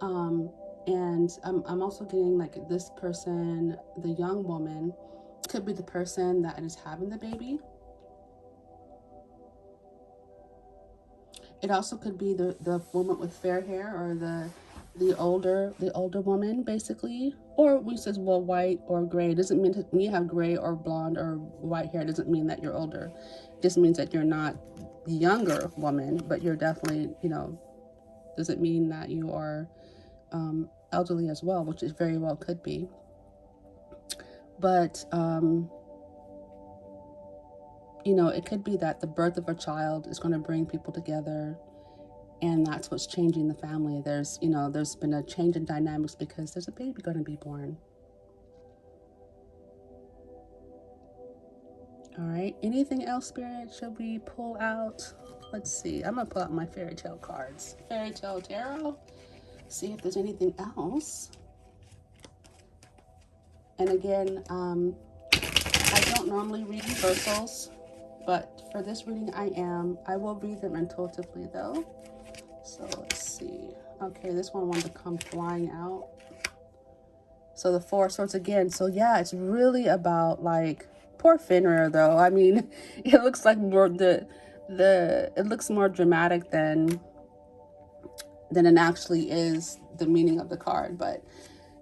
And I'm also getting like this person, the young woman, could be the person that is having the baby. It also could be the woman with fair hair, or the older woman, basically. Or we says, well, white or gray. It doesn't mean when you have gray or blonde or white hair, it doesn't mean that you're older. It just means that you're not the younger woman, but you're definitely, doesn't mean that you are elderly as well, which it very well could be. But you know, it could be that the birth of a child is going to bring people together, and that's what's changing the family. There's, you know, there's been a change in dynamics because there's a baby going to be born. All right, anything else, Spirit, should we pull out? Let's see, I'm gonna pull out my fairy tale cards, fairy tale tarot, see if there's anything else. And again, I don't normally read reversals, but for this reading I will read them intuitively though. So let's see. Okay, this one wanted to come flying out. So the Four of Swords again. So yeah, it's really about, like, poor Fenrir though. I mean, it looks like more it looks more dramatic than it actually is the meaning of the card. But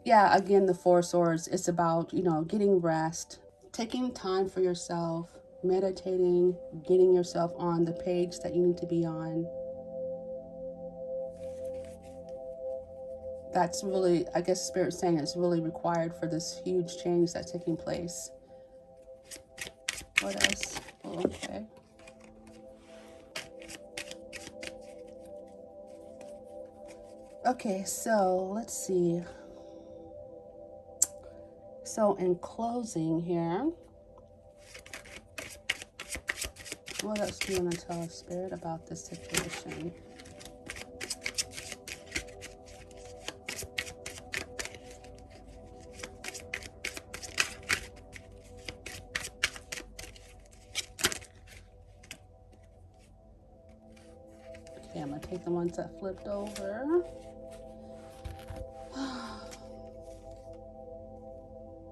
yeah, again, the Four of Swords, it's about, you know, getting rest, taking time for yourself, meditating, getting yourself on the page that you need to be on. That's really, I guess Spirit's saying it's really required for this huge change that's taking place. What else? Oh, okay. Okay, so let's see. So in closing here, what else do you want to tell us, Spirit, about this situation? Okay, I'm going to take the ones that flipped over.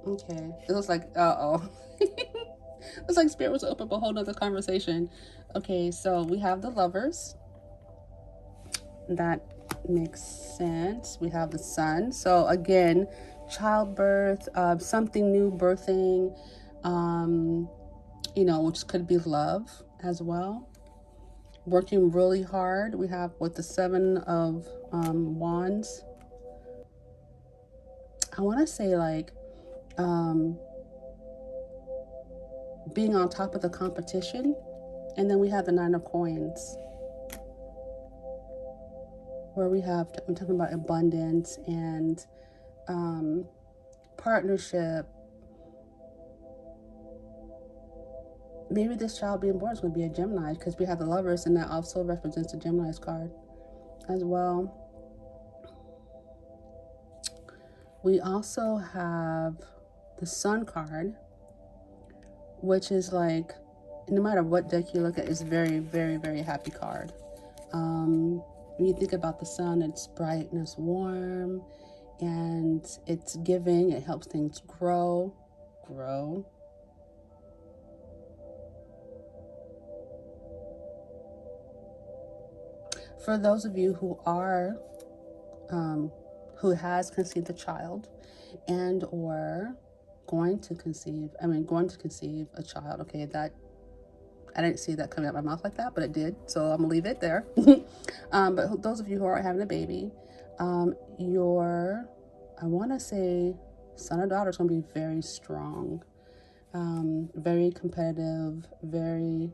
Okay, it looks like, uh-oh. It's like Spirit was open up a whole nother conversation. Okay, so we have the Lovers. That makes sense. We have the Sun. So again, childbirth, something new birthing, you know, which could be love as well. Working really hard. We have with the Seven of Wands. I want to say, like, being on top of the competition. And then we have the Nine of Coins, where we're talking about abundance and partnership. Maybe this child being born is going to be a Gemini, because we have the Lovers, and that also represents the Gemini's card as well. We also have the Sun card, which is like, no matter what deck you look at, it's very, very, very happy card. When you think about the Sun, it's bright and it's warm, and it's giving. It helps things grow. For those of you who are, who has conceived a child, and or going to conceive a child. Okay, that, I didn't see that coming out of my mouth like that, but it did, so I'm gonna leave it there. But those of you who are having a baby, your, I want to say, son or daughter is going to be very strong, very competitive, very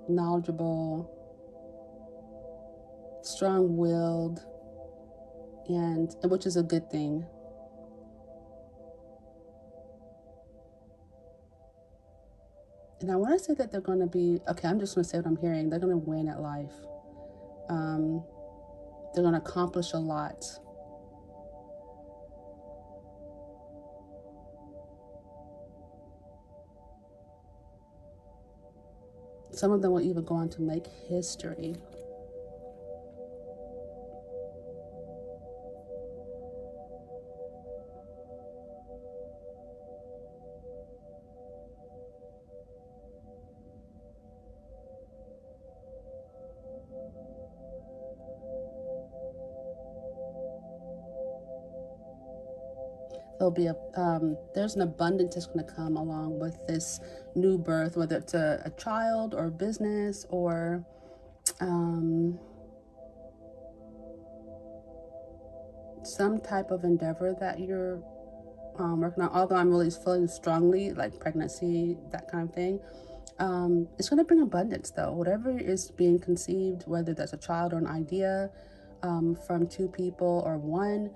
knowledgeable, strong-willed, and which is a good thing. And I want to say that they're going to be, okay, I'm just going to say what I'm hearing. They're going to win at life. They're going to accomplish a lot. Some of them will even go on to make history. There'll be there's an abundance that's going to come along with this new birth, whether it's a child or business or some type of endeavor that you're working on. Although I'm really feeling strongly like pregnancy, that kind of thing. It's going to bring abundance, though. Whatever is being conceived, whether that's a child or an idea, from two people or one,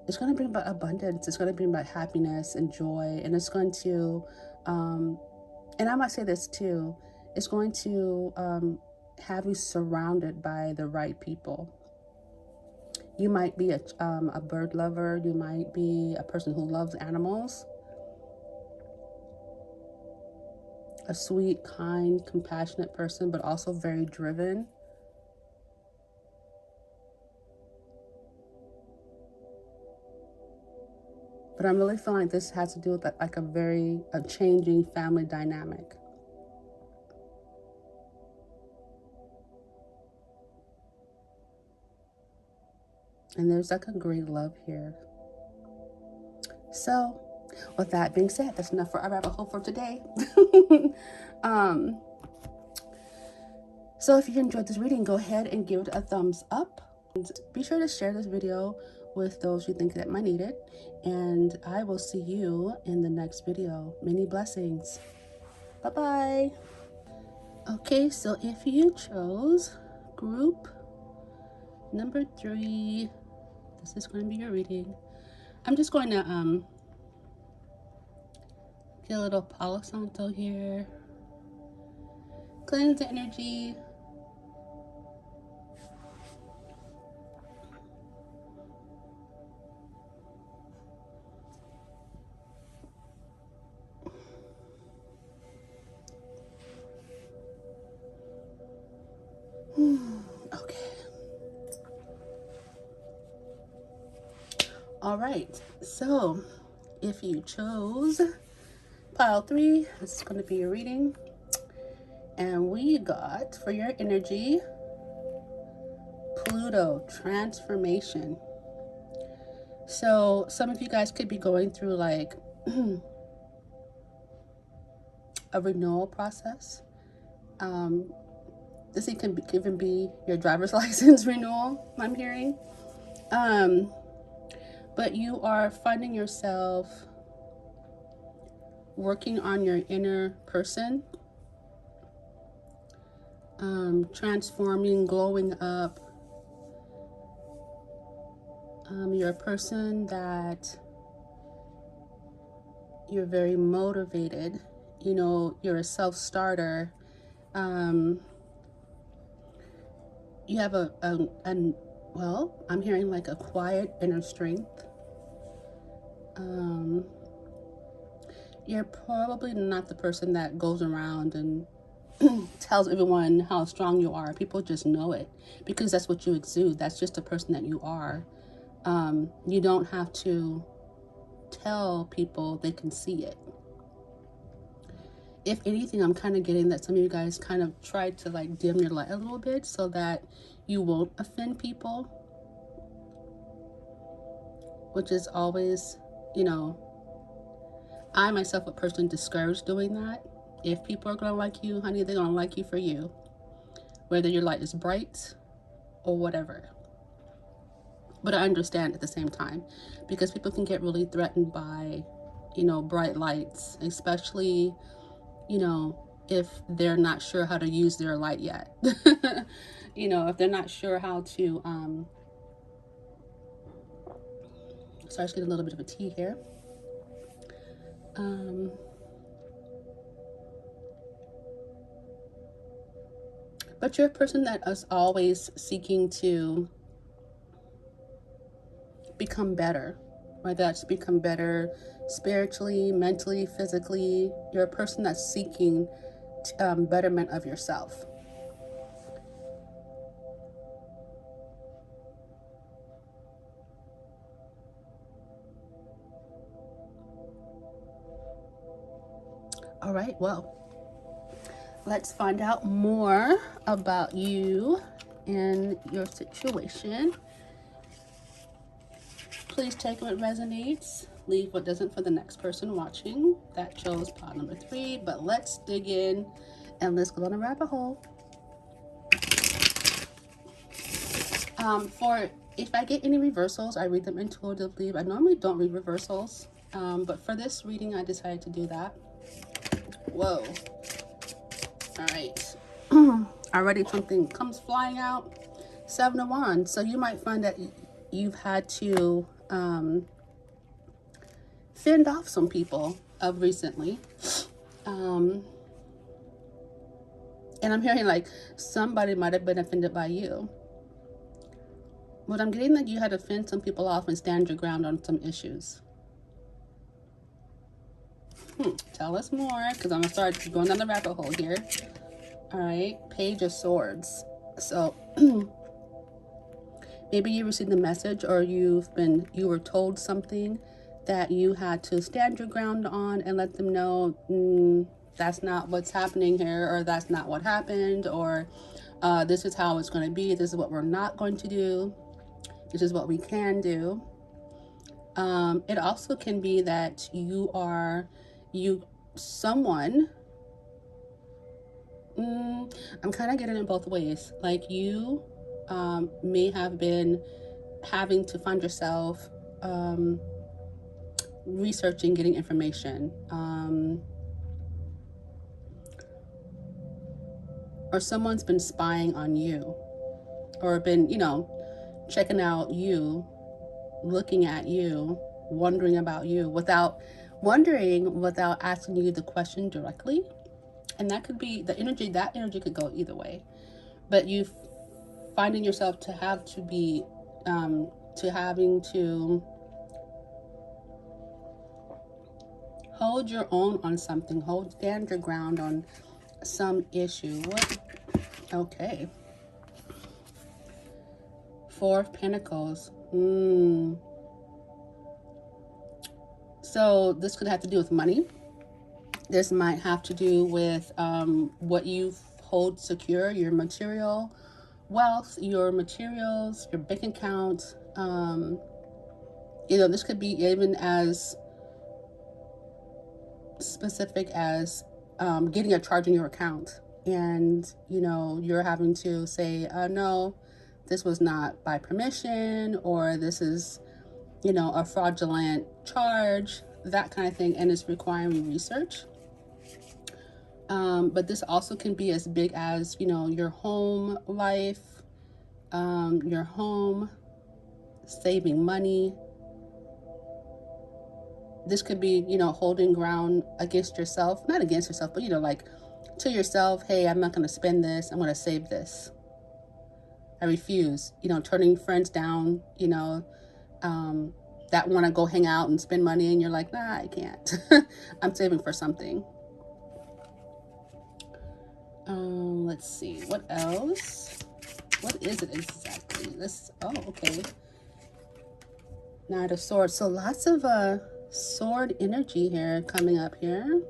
it's going to bring about abundance. It's going to bring about happiness and joy, and it's going to, and I might say this too, it's going to have you surrounded by the right people. You might be a bird lover. You might be a person who loves animals. A sweet, kind, compassionate person, but also very driven. But I'm really feeling like this has to do with like a changing family dynamic. And there's like a great love here. So, with that being said, that's enough for our rabbit hole for today. So if you enjoyed this reading, go ahead and give it a thumbs up. And be sure to share this video with those you think that might need it. And I will see you in the next video. Many blessings. Bye-bye. Okay, so if you chose group number 3, this is going to be your reading. I'm just going to get a little Palo Santo here. Cleanse the energy. Okay. All right. So if you chose pile 3, this is going to be your reading. And we got, for your energy, Pluto, transformation. So some of you guys could be going through like a renewal process. This can even be your driver's license renewal, I'm hearing. But you are finding yourself working on your inner person, transforming, glowing up. You're a person that you're very motivated. You know, you're a self-starter. You have well, I'm hearing like a quiet inner strength. You're probably not the person that goes around and tells everyone how strong you are. People just know it because that's what you exude. That's just the person that you are. You don't have to tell people, they can see it. If anything, I'm kind of getting that some of you guys kind of try to like dim your light a little bit so that you won't offend people, which is always, you know, I myself a person discouraged doing that. If people are gonna like you, honey, they're gonna like you for you, whether your light is bright or whatever. But I understand at the same time, because people can get really threatened by, you know, bright lights, especially, you know, if they're not sure how to use their light yet. You know, if they're not sure how to, so I just get a little bit of a tea here. But you're a person that is always seeking to become better, whether that's become better spiritually, mentally, physically. You're a person that's seeking betterment of yourself. All right, well, let's find out more about you and your situation. Please take what resonates, leave what doesn't for the next person watching. That chose pile number 3, but let's dig in and let's go on a rabbit hole. If I get any reversals, I read them intuitively. I normally don't read reversals, but for this reading, I decided to do that. Whoa. All right. Already something comes flying out. Seven of Wands. So you might find that you've had to fend off some people of recently. And I'm hearing like somebody might have been offended by you. But I'm getting that you had to fend some people off and stand your ground on some issues. Tell us more, because I'm going to start going down the rabbit hole here. All right. Page of Swords. So maybe you received a message, or you were told something that you had to stand your ground on and let them know, that's not what's happening here, or that's not what happened, or this is how it's going to be. This is what we're not going to do. This is what we can do. It also can be that someone, I'm kind of getting it both ways. Like you may have been having to find yourself researching, getting information, or someone's been spying on you, or been, checking out you, looking at you, wondering about you without asking you the question directly. And that could be the energy. That energy could go either way, but you finding yourself to have to be to having to hold your own on something, stand your ground on some issue. What? Okay. Four of Pentacles. So this could have to do with money. This might have to do with what you hold secure, your material wealth, your materials, your bank account. This could be even as specific as getting a charge in your account, and you're having to say, no, this was not by permission, or this is a fraudulent charge, that kind of thing, and it's requiring research. But this also can be as big as your home life, your home, saving money. This could be, holding ground against yourself, not against yourself, but, like to yourself, hey, I'm not going to spend this. I'm going to save this. I refuse, turning friends down, that want to go hang out and spend money. And you're like, nah, I can't. I'm saving for something. Let's see. What else? What is it exactly? Okay. Knight of Swords. So lots of, sword energy here coming up here.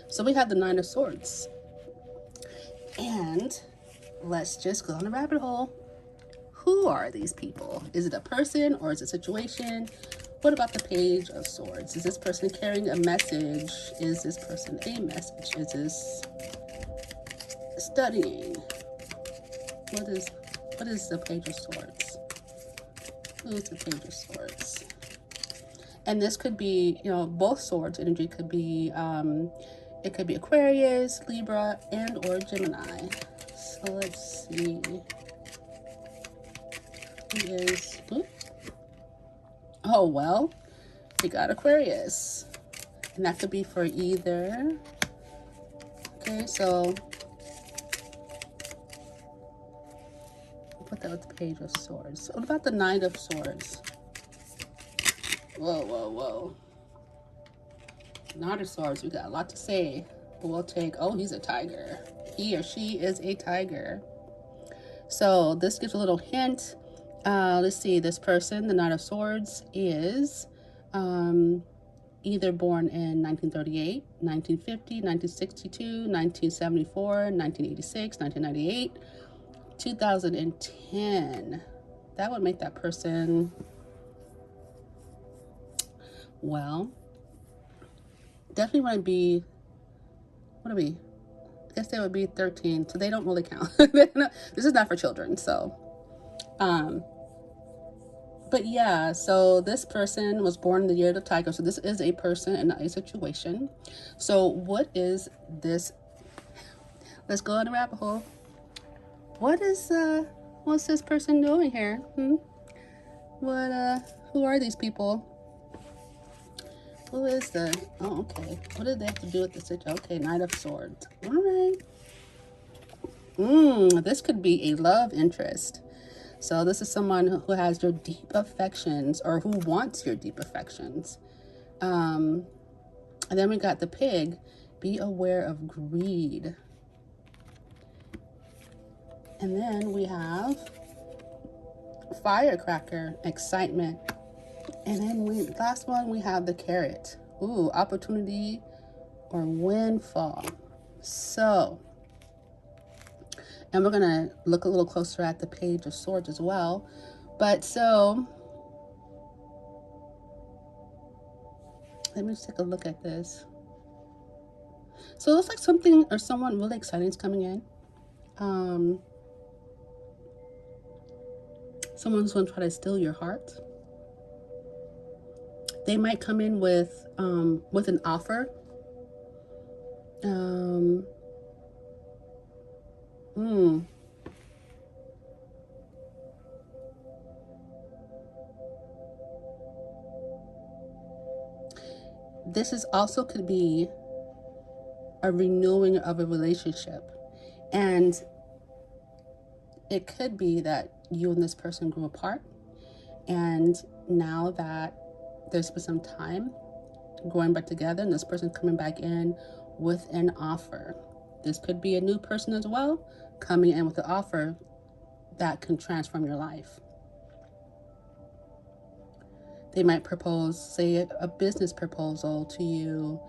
So we have the Nine of Swords, and let's just go on a rabbit hole. Who are these people? Is it a person or is it a situation? What about the Page of Swords? Is this person carrying a message? Is this person a message? Is this studying? What is the Page of Swords? Who is the Page of Swords? And this could be, both swords energy could be, it could be Aquarius, Libra, and or Gemini. So let's see. Who is, oh, well, we got Aquarius. And that could be for either. Okay, so we'll put that with the Page of Swords. What about the Knight of Swords? Whoa, whoa, whoa. Knight of Swords, we got a lot to say. But we'll take, oh, he's a tiger. He or she is a tiger. So this gives a little hint. Let's see, this person, the Knight of Swords, is either born in 1938, 1950, 1962, 1974, 1986, 1998, 2010. That would make that person, well, definitely want to be, what are we? I guess they would be 13, so they don't really count. This is not for children, so. But yeah, so this person was born in the year of the tiger. So this is a person and not a situation. So what is this? let's go on the rabbit hole. What's this person doing here? Who are these people? Who is oh, okay. What did they have to do with the situation? Okay, Knight of Swords. All right. This could be a love interest. So this is someone who has your deep affections, or who wants your deep affections. And then we got the Pig. Be aware of greed. And then we have Firecracker, excitement. And then last one, we have the Carrot. Ooh, opportunity or windfall. So, and we're going to look a little closer at the Page of Swords as well. But so, let me just take a look at this. So it looks like something or someone really exciting is coming in. Someone's going to try to steal your heart. They might come in with an offer. This is also could be a renewing of a relationship, and it could be that you and this person grew apart, and now that there's been some time going back together, and this person's coming back in with an offer. This could be a new person as well, coming in with an offer that can transform your life. They might propose, say, a business proposal to you,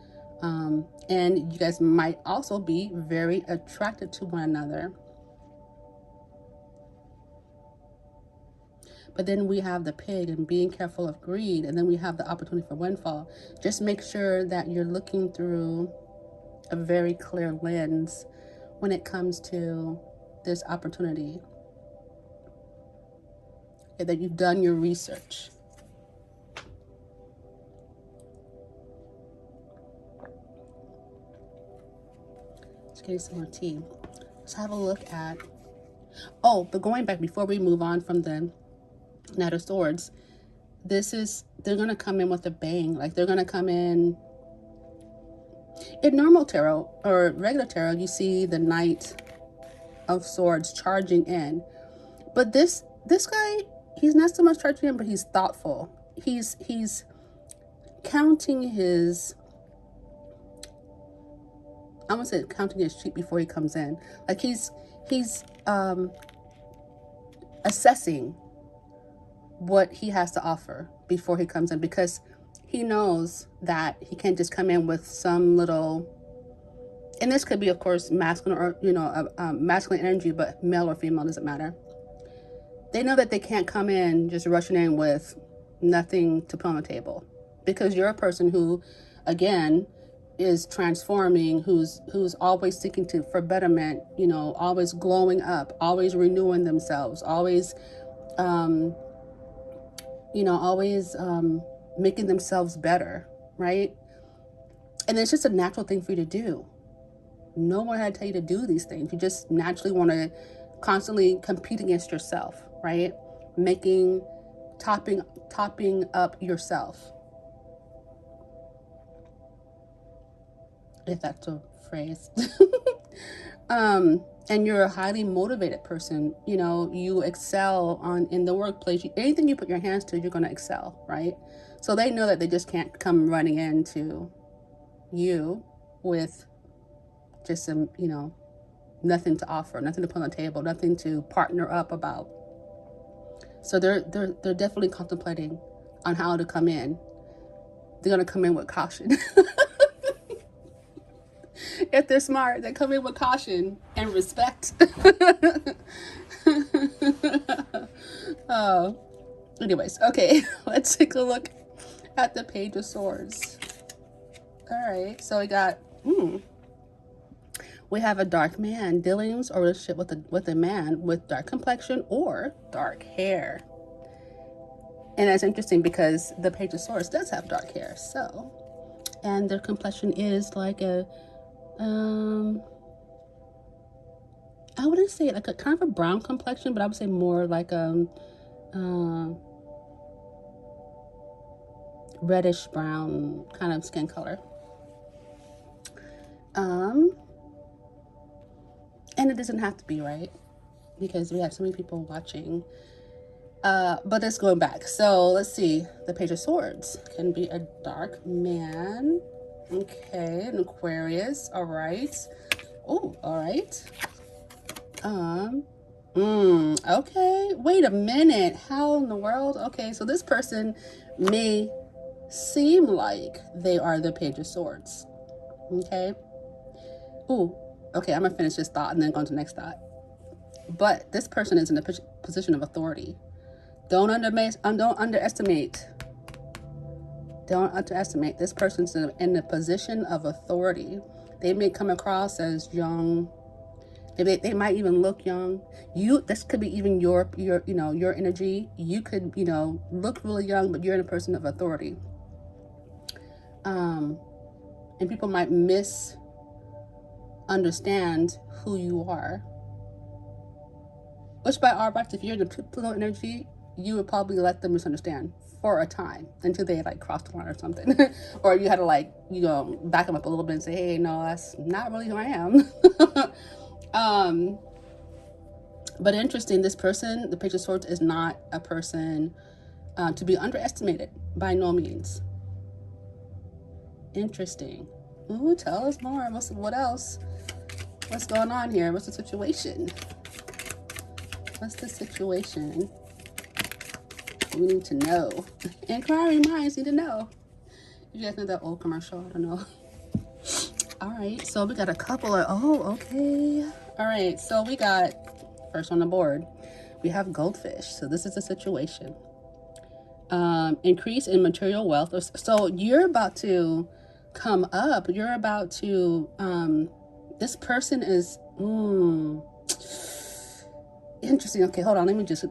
and you guys might also be very attracted to one another. But then we have the Pig and being careful of greed, and then we have the opportunity for windfall. Just make sure that you're looking through a very clear lens when it comes to this opportunity, and that you've done your research. Let's get some more tea. Let's have a look at, but going back before we move on from the Knight of Swords, they're going to come in with a bang. Like, they're going to come in normal tarot or regular tarot, you see the Knight of Swords charging in. But this guy, he's not so much charging in, but he's thoughtful. He's counting his, I want to say counting his sheep before he comes in. Like, he's assessing what he has to offer before he comes in, because he knows that he can't just come in with some little, and this could be, of course, masculine or, masculine energy, but male or female, doesn't matter. They know that they can't come in just rushing in with nothing to put on the table, because you're a person who, again, is transforming, who's always seeking for betterment, always glowing up, always renewing themselves, always, making themselves better, right? And it's just a natural thing for you to do. No one had to tell you to do these things. You just naturally want to constantly compete against yourself, right? Topping up yourself. If that's a phrase. And you're a highly motivated person. You excel in the workplace. Anything you put your hands to, you're going to excel, right? So they know that they just can't come running into you with just some, nothing to offer, nothing to put on the table, nothing to partner up about. So they're definitely contemplating on how to come in. They're going to come in with caution. If they're smart, they come in with caution and respect. Anyways, okay, let's take a look at the Page of Swords. All right, so we have a dark man, dealings or relationship with a man with dark complexion or dark hair. And that's interesting because the Page of Swords does have dark hair. So, and their complexion is like a I wouldn't say like a kind of a brown complexion, but I would say more like reddish brown kind of skin color. And it doesn't have to be, right? Because we have so many people watching. But let's go back. So let's see. The Page of Swords can be a dark man. Okay, an Aquarius. All right. Oh, all right. Okay. Wait a minute. How in the world? Okay, so this person may seem like they are the Page of Swords. Okay. Ooh. Okay, I'm gonna finish this thought and then go on to the next thought. But this person is in a position of authority. Don't underestimate. Don't underestimate. This person's in a position of authority. They may come across as young. They might even look young. This could be even your energy. You could, look really young, but you're in a person of authority. And people might misunderstand who you are. Which by our rights, if you're in the Pluto energy, you would probably let them misunderstand for a time until they like crossed the line or something. Or you had to back them up a little bit and say, hey, no, that's not really who I am. But interesting, this person, the Page of Swords, is not a person to be underestimated by no means. Interesting. Ooh, tell us more. What else? What's going on here? What's the situation? What's the situation? We need to know. Inquiring minds need to know. You guys know that old commercial? I don't know. All right, so we got a couple of, okay. All right, so we got, first on the board, we have goldfish. So this is a situation. Increase in material wealth. So you're about to come up. You're about to, this person is, interesting. Okay, hold on. Let me just,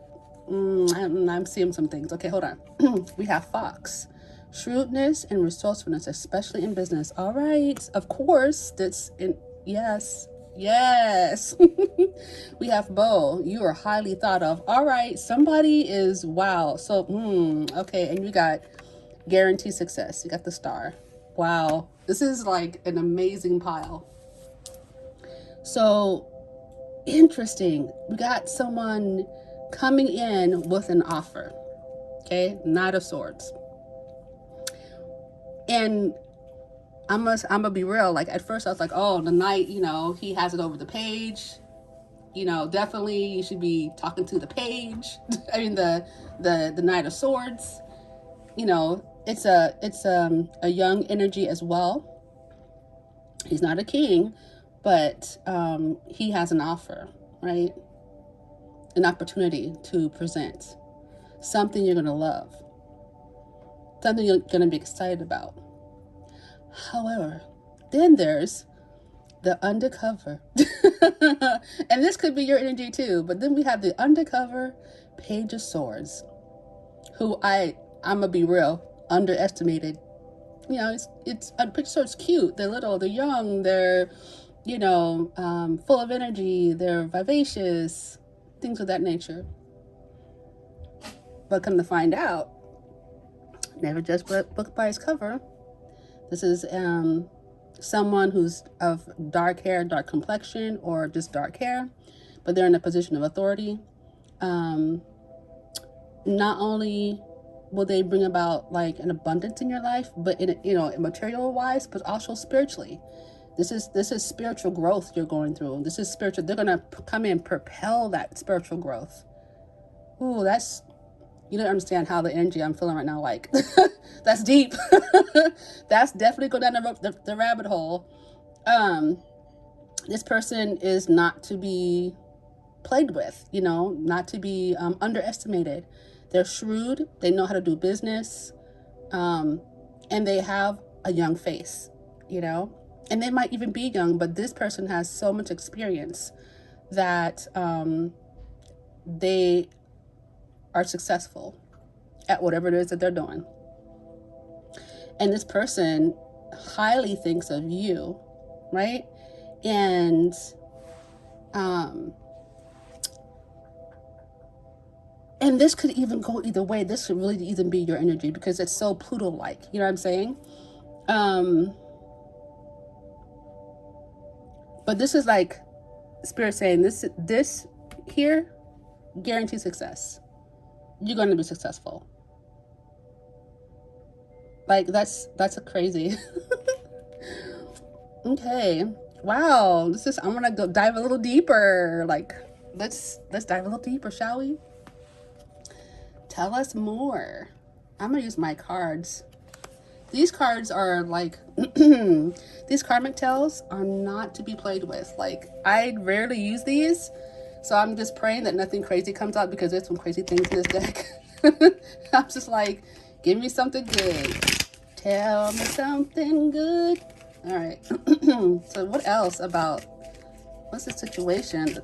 I'm seeing some things. Okay, hold on. We have Fox. Shrewdness and resourcefulness, especially in business. All right. Of course, yes. We have Bo. You are highly thought of. All right. Somebody is, wow. So, okay. And you got guaranteed success. You got the star. Wow. This is like an amazing pile. So, interesting. We got someone coming in with an offer. Okay, Knight of Swords. And I'm gonna be real. Like at first I was like, oh, the knight, he has it over the page. Definitely you should be talking to the page. I mean the Knight of Swords. It's a young energy as well. He's not a king, but he has an offer, right? An opportunity to present something you're gonna love, something you're gonna be excited about. However, then there's the undercover. And this could be your energy too, but then we have the undercover Page of Swords, who I'm gonna be real, underestimated. It's a Page of Swords cute. They're little, they're young, they're full of energy, they're vivacious, things of that nature. But come to find out, never judge a book by its cover. This is someone who's of dark hair, dark complexion, or just dark hair, but they're in a position of authority. Not only will they bring about like an abundance in your life, but in material wise, but also spiritually. This is spiritual growth you're going through. This is spiritual. They're gonna come in, propel that spiritual growth. Ooh, you don't understand how the energy I'm feeling right now, like, that's deep. That's definitely go down the rabbit hole. This person is not to be played with, not to be underestimated. They're shrewd. They know how to do business. And they have a young face, and they might even be young, but this person has so much experience that they are successful at whatever it is that they're doing. And this person highly thinks of you, right? And Um, and this could even go either way. This could really even be your energy because it's so Pluto-like. You know what I'm saying? But this is like Spirit saying this here guarantees success. You're going to be successful. Like that's a crazy. Okay. Wow. I'm gonna go dive a little deeper. Like let's dive a little deeper, shall we? Tell us more. I'm gonna use my cards. These cards are like these karmic tells are not to be played with. Like I rarely use these, so I'm just praying that nothing crazy comes out because there's some crazy things in this deck. I'm just like, give me something good. Tell me something good. All right. So what else about what's the situation? The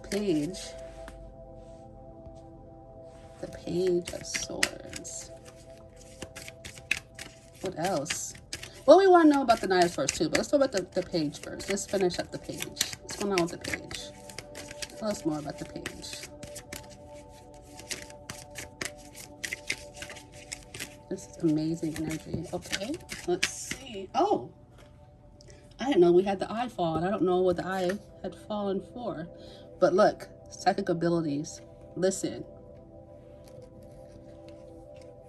page of swords. What else? Well, we want to know about the knives first too, but let's talk about the page first. Let's finish up the page. What's going on with the page? Tell us more about the page. This is amazing energy. Okay, let's see. Oh, I didn't know we had the eye fall, and I don't know what the eye had fallen for. But look, psychic abilities. Listen.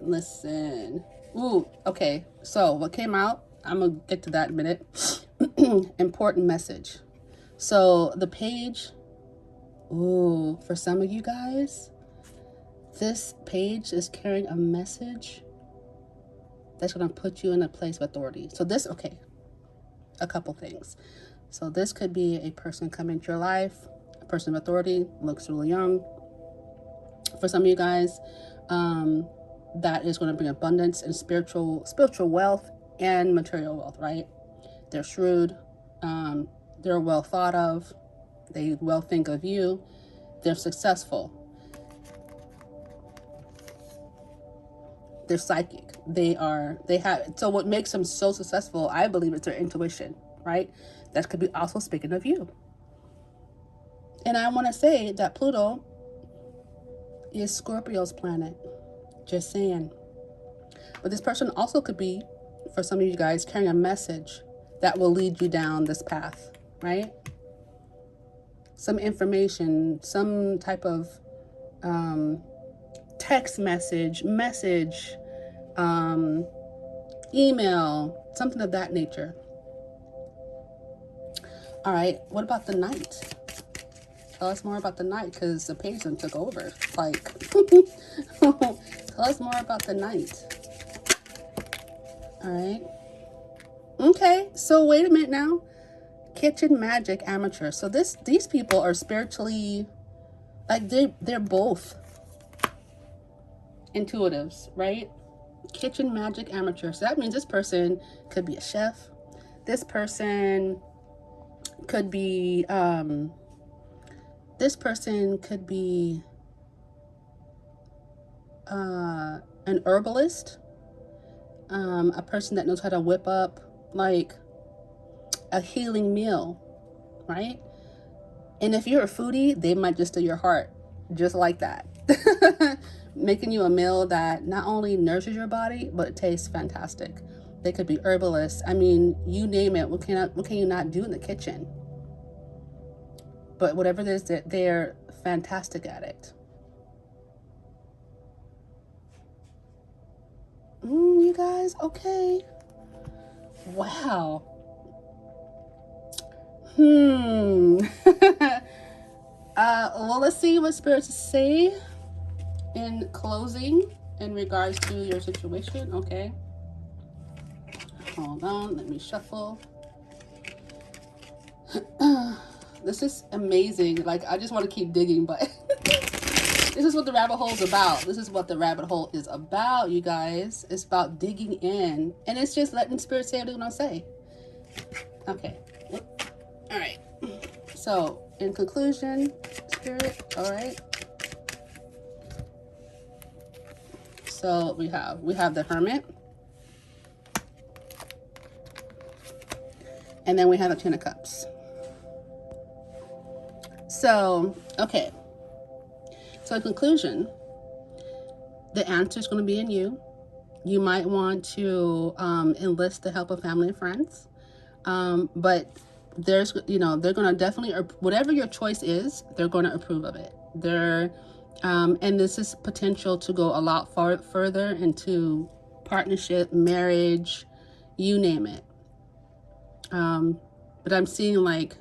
Listen. Ooh, okay. So what came out, I'm going to get to that in a minute. Important message. So the page, ooh, for some of you guys, this page is carrying a message that's going to put you in a place of authority. So this, okay, a couple things. So this could be a person coming into your life, a person of authority, looks really young. For some of you guys, that is going to bring abundance and spiritual wealth and material wealth, right? They're shrewd. They're well thought of. They well think of you. They're successful. They're psychic. So what makes them so successful, I believe, is their intuition, right? That could be also speaking of you. And I want to say that Pluto is Scorpio's planet. Just saying. But this person also could be, for some of you guys, carrying a message that will lead you down this path, right? Some information, some type of text message, email, something of that nature. All right, what about the night? Tell us more about the night, because the page done took over. Like, tell us more about the night. All right. Okay, so wait a minute now. Kitchen magic amateur. So these people are spiritually, like they're both intuitives, right? Kitchen magic amateur. So that means this person could be a chef. This person could be an herbalist, a person that knows how to whip up like a healing meal, right? And if you're a foodie, they might just do your heart just like that. Making you a meal that not only nourishes your body, but it tastes fantastic. They could be herbalists. I mean, you name it. What can you not do in the kitchen? But whatever it is, they're fantastic at it. You guys, okay. Wow. Well, let's see what spirits say in closing in regards to your situation. Okay. Hold on, let me shuffle. This is amazing. Like, I just want to keep digging, but this is what the rabbit hole is about. This is what the rabbit hole is about, you guys. It's about digging in, and it's just letting spirit say what they're gonna say. Okay. All right. So, in conclusion, spirit, all right. So we have the Hermit, and then we have the Ten of Cups. So, okay. So in conclusion, the answer is going to be in you. You might want to enlist the help of family and friends. But there's, they're going to definitely, whatever your choice is, they're going to approve of it. And this is potential to go a lot further into partnership, marriage, you name it. But I'm seeing like,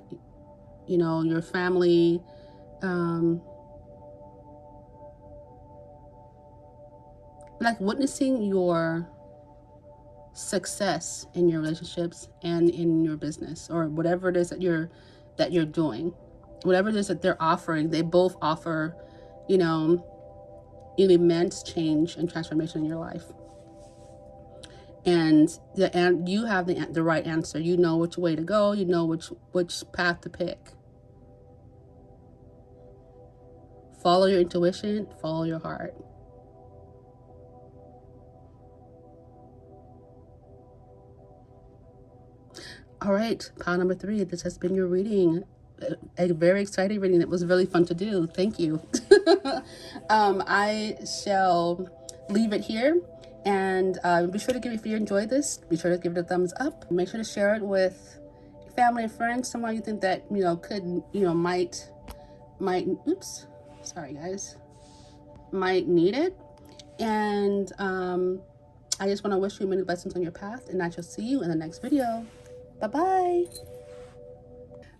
your family, like witnessing your success in your relationships and in your business, or whatever it is that you're doing, whatever it is that they're offering. They both offer, an immense change and transformation in your life. And you have the right answer. You know which way to go. You know which path to pick. Follow your intuition. Follow your heart. All right, pile number 3. This has been your reading. A very exciting reading. It was really fun to do. Thank you. I shall leave it here. And be sure to give, if you enjoyed this, be sure to give it a thumbs up. Make sure to share it with family and friends, someone you think that, could, might, oops, sorry guys, might need it. And I just want to wish you many blessings on your path, and I shall see you in the next video. Bye-bye.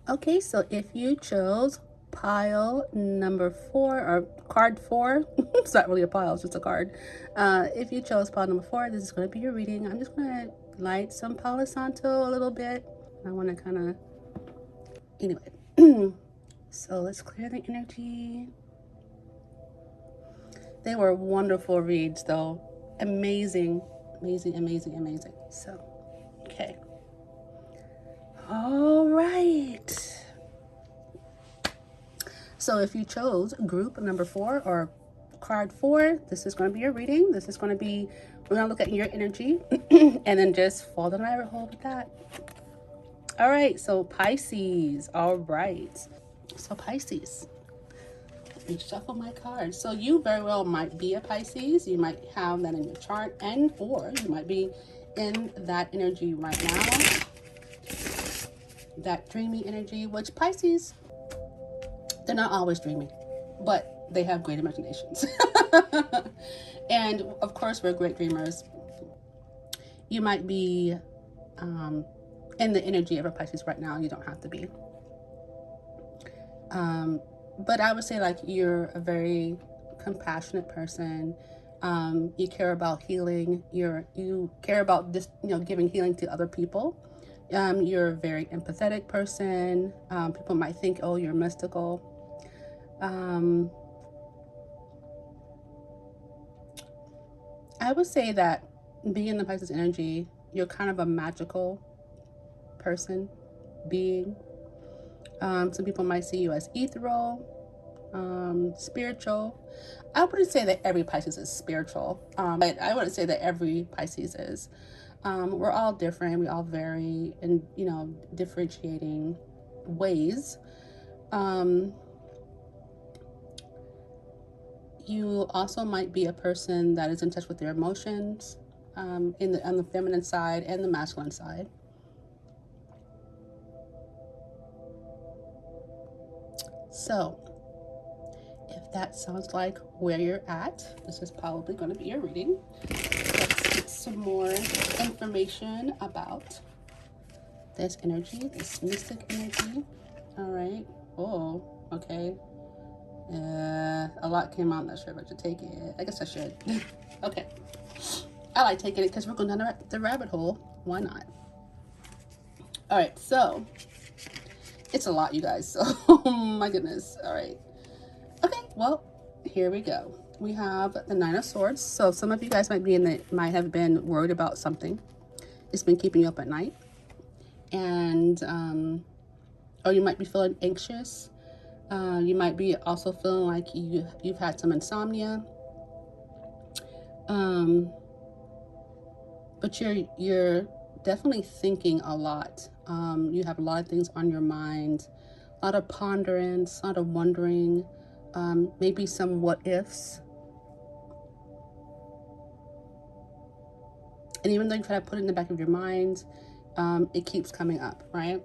Okay, so if you chose pile number 4, or card 4, it's not really a pile, it's just a card. If you chose pile number 4, this is going to be your reading. I'm just going to light some Palo Santo a little bit. I want to kind of, anyway. So let's clear the energy. They were wonderful reads though. Amazing, amazing, amazing, amazing. So, okay. All right. So if you chose group number 4 or card 4, this is going to be your reading. This is going to be, we're going to look at your energy and then just fall down the rabbit hole with that. All right. So Pisces. All right. So Pisces. Let me shuffle my cards. So you very well might be a Pisces. You might have that in your chart, or you might be in that energy right now. That dreamy energy, which Pisces, they're not always dreamy, but they have great imaginations. And of course, we're great dreamers. You might be in the energy of a Pisces right now. You don't have to be. But I would say like you're a very compassionate person. You care about healing. You care about just, giving healing to other people. You're a very empathetic person. People might think, oh, you're mystical. I would say that being in the Pisces energy, you're kind of a magical person, being. Some people might see you as ethereal, spiritual. I wouldn't say that every Pisces is spiritual, but I wouldn't say that every Pisces is. We're all different. We all vary in, differentiating ways. You also might be a person that is in touch with their emotions, on the feminine side and the masculine side. So, if that sounds like where you're at, this is probably going to be your reading. Let's get some more information about this energy, this mystic energy. All right. Oh, okay. A lot came out. I'm not sure if I should take it. I guess I should. Okay. I like taking it because we're going down the rabbit hole. Why not? All right. So, it's a lot, you guys. So, oh my goodness. All right. Okay. Well, here we go. We have the 9 of Swords. So, some of you guys might have been worried about something. It's been keeping you up at night. And, or you might be feeling anxious. You might be also feeling like you've had some insomnia. But you're definitely thinking a lot. You have a lot of things on your mind A lot of ponderance, a lot of wondering, maybe some what ifs. And even though you try to put it in the back of your mind, it keeps coming up, right?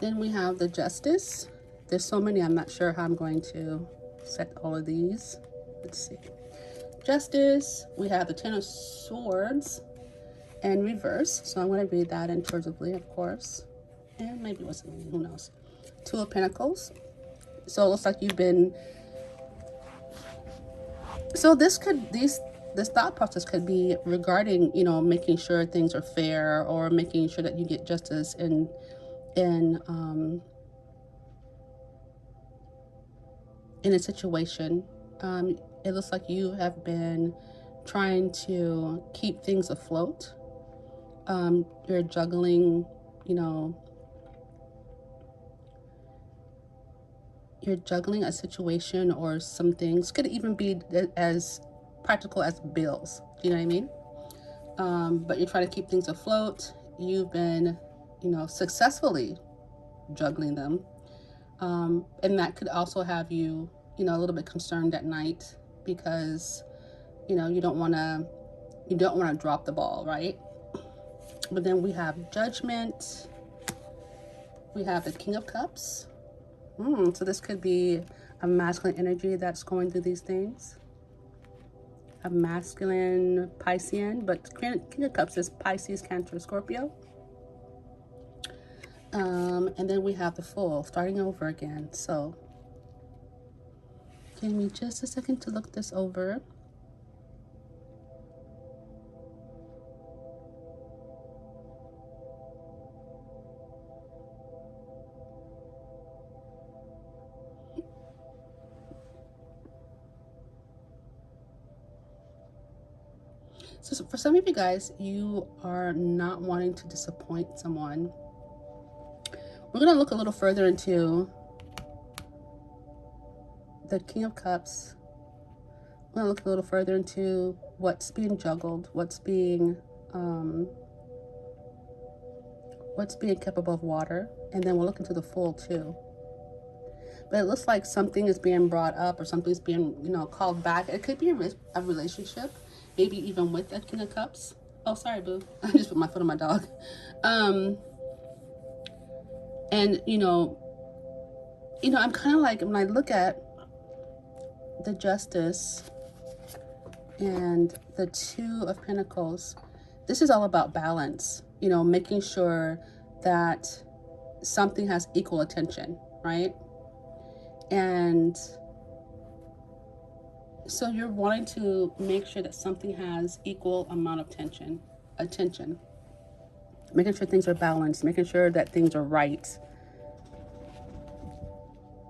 Then we have the Justice. There's so many, I'm not sure how I'm going to set all of these. Let's see. Justice, we have the Ten of Swords and reverse. So I'm going to read that intuitively, of course. And maybe it wasn't me, who knows. Two of Pentacles. So it looks like you've been, so this thought process could be regarding, you know, making sure things are fair, or making sure that you get justice in a situation. It looks like you have been trying to keep things afloat. You're juggling, you know, you're juggling a situation, or some things could even be as practical as bills. Do you know what I mean? But you're trying to keep things afloat. You've been, you know, successfully juggling them. And that could also have you, you know, a little bit concerned at night, because, you know, you don't want to drop the ball, right? But then we have Judgment. We have the King of Cups. So this could be a masculine energy that's going through these things. A masculine Piscean, but King of Cups is Pisces, Cancer, Scorpio. And then we have the Fool, starting over again. So give me just a second to look this over. So for some of you guys, you are not wanting to disappoint someone. We're going to look a little further into the King of Cups. We're going to look a little further into what's being juggled, what's being kept above water, and then we'll look into the Fool too. But it looks like something is being brought up, or something's being, you know, called back. It could be a relationship, maybe even with the King of Cups. Oh, sorry, boo. I just put my foot on my dog. And you know, I'm kind of like, when I look at the Justice and the Two of Pentacles, this is all about balance, you know, making sure that something has equal attention, right? And so you're wanting to make sure that something has equal amount of attention, making sure things are balanced, making sure that things are right,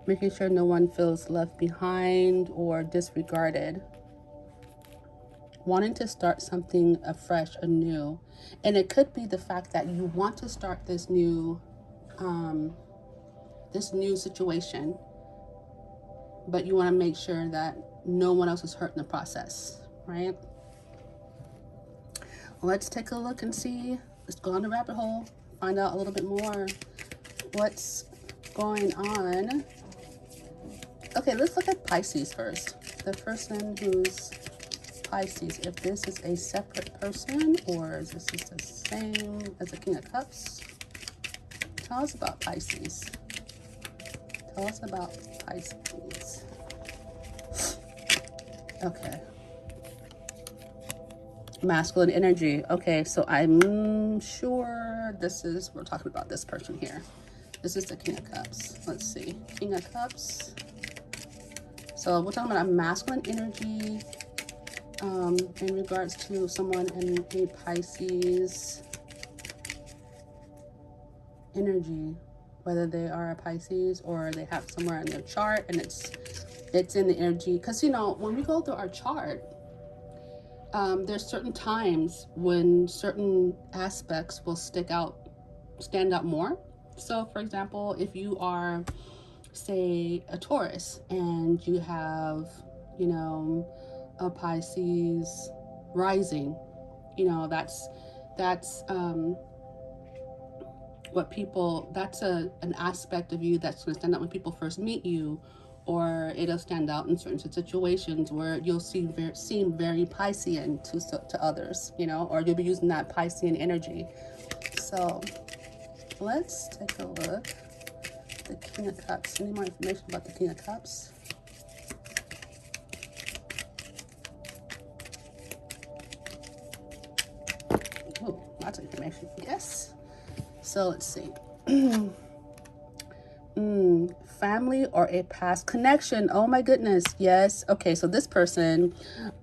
making sure no one feels left behind or disregarded, wanting to start something afresh, anew. And it could be the fact that you want to start this new situation, but you want to make sure that no one else is hurt in the process, right? Let's take a look and see. Let's go on the rabbit hole, find out a little bit more what's going on. Okay, let's look at Pisces first. The person who's Pisces, if this is a separate person, or is this the same as the King of Cups? Tell us about Pisces. Tell us about Pisces. Okay. Masculine energy. Okay, so I'm sure we're talking about this person here. This is the King of Cups. Let's see. King of Cups. So we're talking about a masculine energy in regards to someone in a Pisces energy, whether they are a Pisces or they have somewhere in their chart and it's in the energy. Because, you know, when we go through our chart, there's certain times when certain aspects will stand out more. So, for example, if you are, say, a Taurus and you have, you know, a Pisces rising, you know, that's what people, that's an aspect of you that's going to stand out when people first meet you, or it'll stand out in certain situations where you'll seem very Piscean to others, you know, or you'll be using that Piscean energy. So let's take a look. The King of Cups. Any more information about the King of Cups? Oh, lots of information. Yes. So let's see. Family or a past connection. Oh my goodness. Yes. Okay, so this person,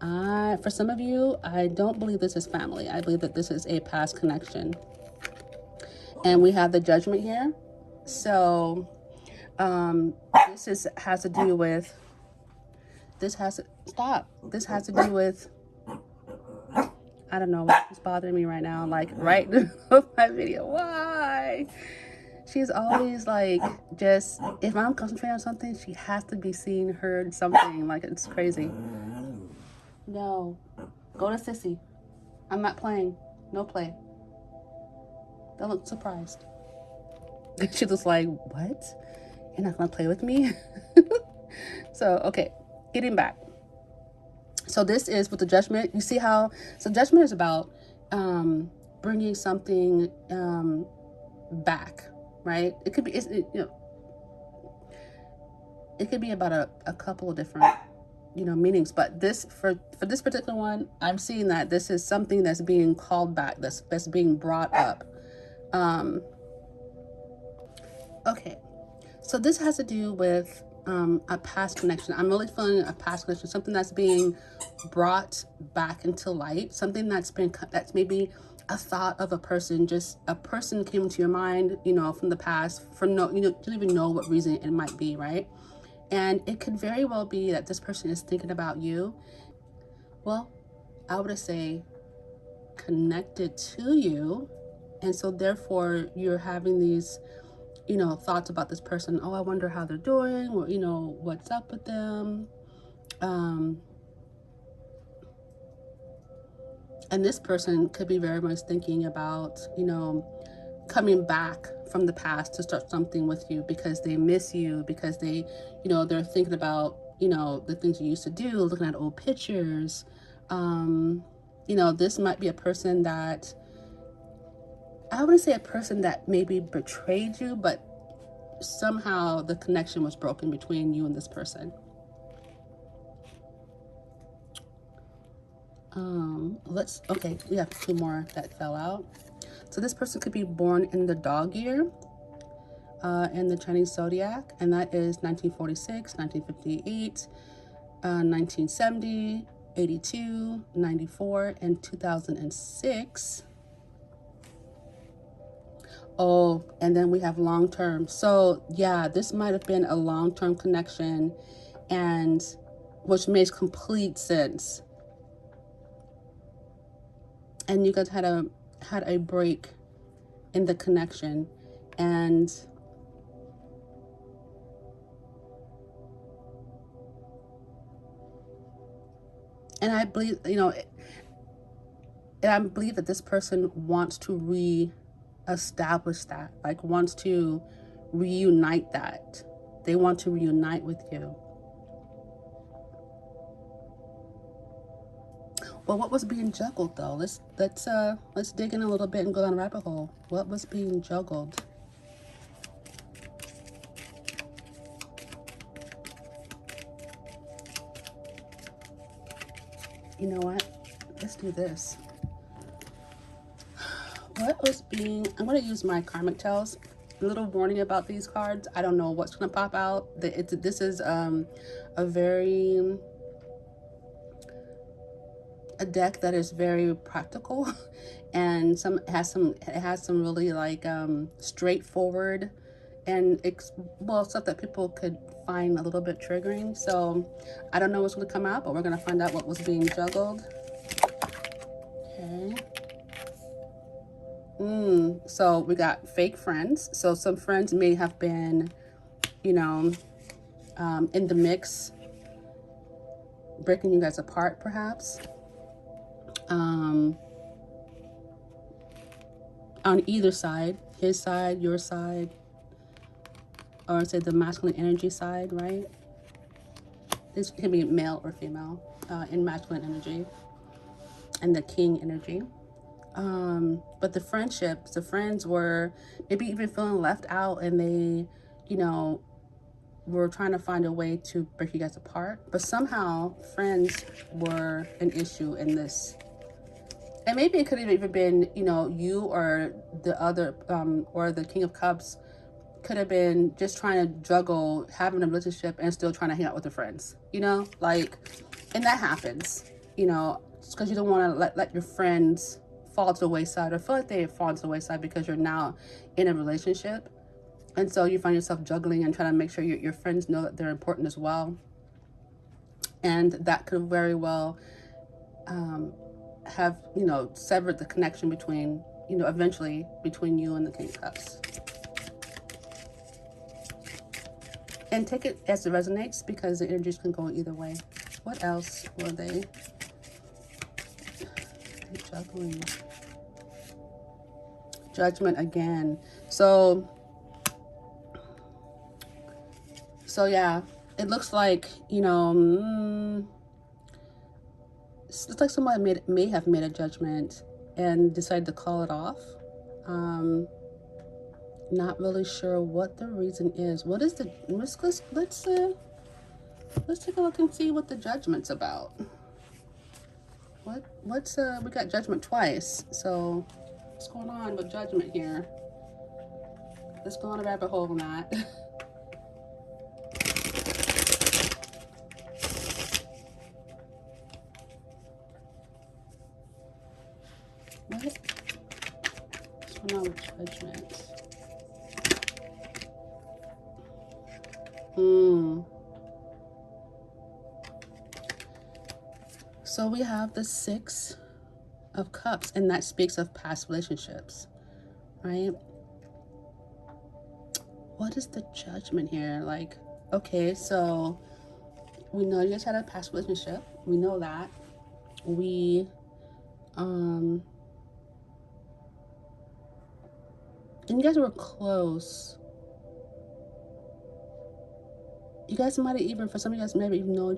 for some of you, I don't believe this is family. I believe that this is a past connection. And we have the Judgment here. So this has to do with, this has to do with, I don't know what's bothering me right now, like right of my video. Why? She's always like, just, if I'm concentrating on something, she has to be seen, heard, something. Like, it's crazy. No. Go to Sissy. I'm not playing. No play. Don't look surprised. She was like, what? You're not gonna play with me? So, okay. Getting back. So this is with the Judgment. You see how, so Judgment is about bringing something back, right? It could be, you know, it could be about a couple of different, you know, meanings. But this, for this particular one, I'm seeing that this is something that's being called back, that's being brought up. Okay, so this has to do with a past connection. I'm really feeling a past connection, something that's being brought back into light, something that's maybe a thought of a person, just a person came into your mind, you know, from the past, for no, you know, you don't even know what reason it might be, right? And it could very well be that this person is thinking about you. Well, I would say connected to you. And so therefore you're having these, you know, thoughts about this person. Oh, I wonder how they're doing, or, you know, what's up with them. And this person could be very much thinking about, you know, coming back from the past to start something with you because they miss you, because they, you know, they're thinking about, you know, the things you used to do, looking at old pictures. You know, this might be a person that, I wouldn't say a person that maybe betrayed you, but somehow the connection was broken between you and this person. Okay, we have two more that fell out. So this person could be born in the dog year, in the Chinese zodiac, and that is 1946, 1958, 1970, 82, 94, and 2006. Oh, and then we have long-term. So yeah, this might have been a long-term connection, and which makes complete sense. And you guys had a break in the connection, and I believe, you know, and I believe that this person wants to re-establish that, like wants to reunite that. They want to reunite with you. Well, what was being juggled though? Let's dig in a little bit and go down a rabbit hole. What was being juggled? You know what? Let's do this. What was being, I'm going to use my karmic tells. A little warning about these cards. I don't know what's going to pop out. This is a deck that is very practical, and it has some really like straightforward and stuff that people could find a little bit triggering. So I don't know what's going to come out, but we're going to find out what was being juggled. Okay. So we got fake friends. So some friends may have been, you know, in the mix, breaking you guys apart perhaps. On either side. his side, your side, or say the masculine energy side, right? This can be male or female in masculine energy and the king energy. But the friendships, the friends were maybe even feeling left out, and they, you know, were trying to find a way to break you guys apart. But somehow friends were an issue in this. And maybe it could have even been, you know, you or the other, or the King of Cups could have been just trying to juggle having a relationship and still trying to hang out with their friends, you know, like, and that happens, you know, because you don't want to let your friends fall to the wayside or feel like they fall to the wayside because you're now in a relationship. And so you find yourself juggling and trying to make sure your friends know that they're important as well. And that could very well have, you know, severed the connection between, you know, eventually between you and the King of Cups. And take it as it resonates, because the energies can go either way. What else were they juggling? Judgment again. So yeah, it looks like, you know, it looks like somebody may have made a judgment and decided to call it off. Not really sure what the reason is. What is the, let's take a look and see what the judgment's about. What's we got judgment twice, so what's going on with judgment here? Let's go on a rabbit hole on that. What's going on with judgment? So we have the Six of Cups, and that speaks of past relationships, right? What is the judgment here? Like, okay, so we know you guys had a past relationship. We know that. We, and you guys were close. You guys might have even, for some of you guys, maybe even known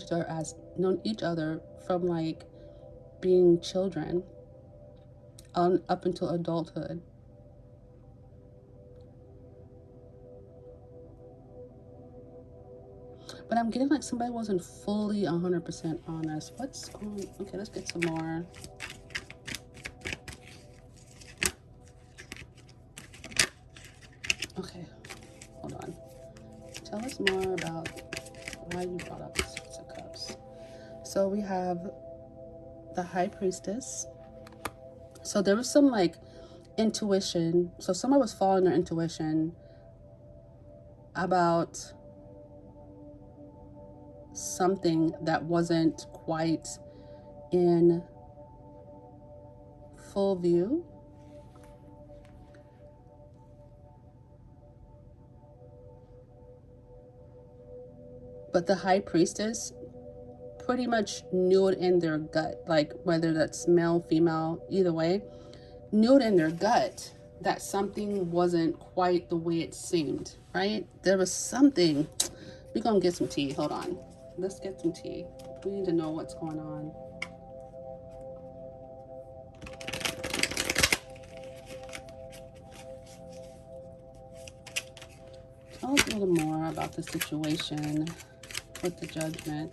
each other from like being children up until adulthood. But I'm getting like somebody wasn't fully 100% honest. What's going on? Okay, let's get some more. Okay, hold on. Tell us more about why you brought up the Six of Cups. So we have the High Priestess. So there was some like intuition. So somebody was following their intuition about something that wasn't quite in full view. But the High Priestess pretty much knew it in their gut, like whether that's male, female, either way, knew it in their gut that something wasn't quite the way it seemed, right? There was something. We're gonna get some tea. Hold on. Let's get some tea. We need to know what's going on. Tell us a little more about the situation with the judgment.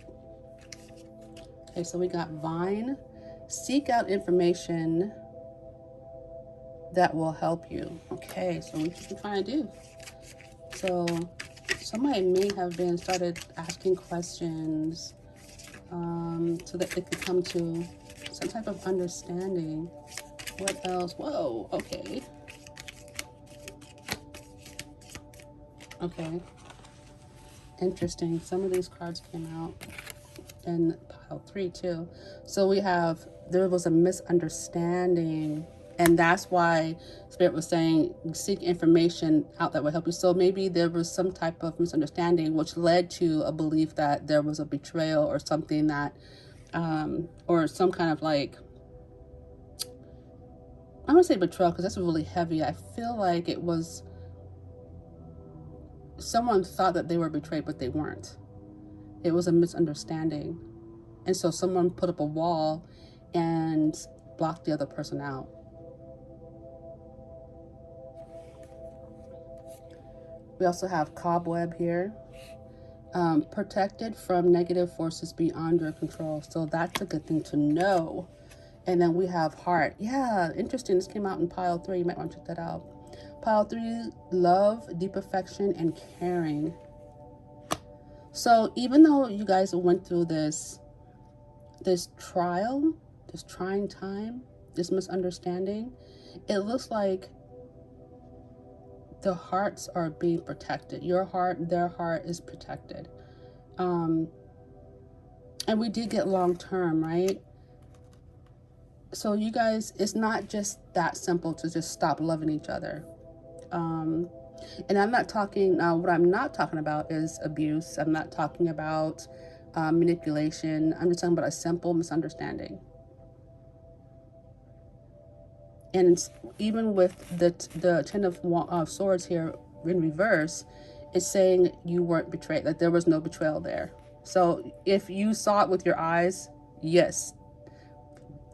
Okay, so we got Vine. Seek out information that will help you. Okay, so what you trying to do? So somebody may have been started asking questions so that they could come to some type of understanding. What else? Whoa, okay. Okay. Interesting. Some of these cards came out in pile 3 too. So we have, there was a misunderstanding, and that's why Spirit was saying seek information out that will help you. So maybe there was some type of misunderstanding which led to a belief that there was a betrayal or something that or some kind of like I'm gonna say betrayal because that's really heavy. I feel like it was someone thought that they were betrayed, but they weren't. It was a misunderstanding. And so someone put up a wall and blocked the other person out. We also have cobweb here. Protected from negative forces beyond your control. So that's a good thing to know. And then we have heart. Yeah, interesting. This came out in pile 3. You might want to check that out. Pile 3, love, deep affection, and caring. So even though you guys went through this trial, this trying time, this misunderstanding, it looks like the hearts are being protected. Your heart, their heart is protected. And we did get long term, right? So you guys, it's not just that simple to just stop loving each other. And I'm not talking, what I'm not talking about is abuse. I'm not talking about manipulation. I'm just talking about a simple misunderstanding. And even with the Ten of Swords here in reverse, it's saying you weren't betrayed, that there was no betrayal there. So if you saw it with your eyes, yes,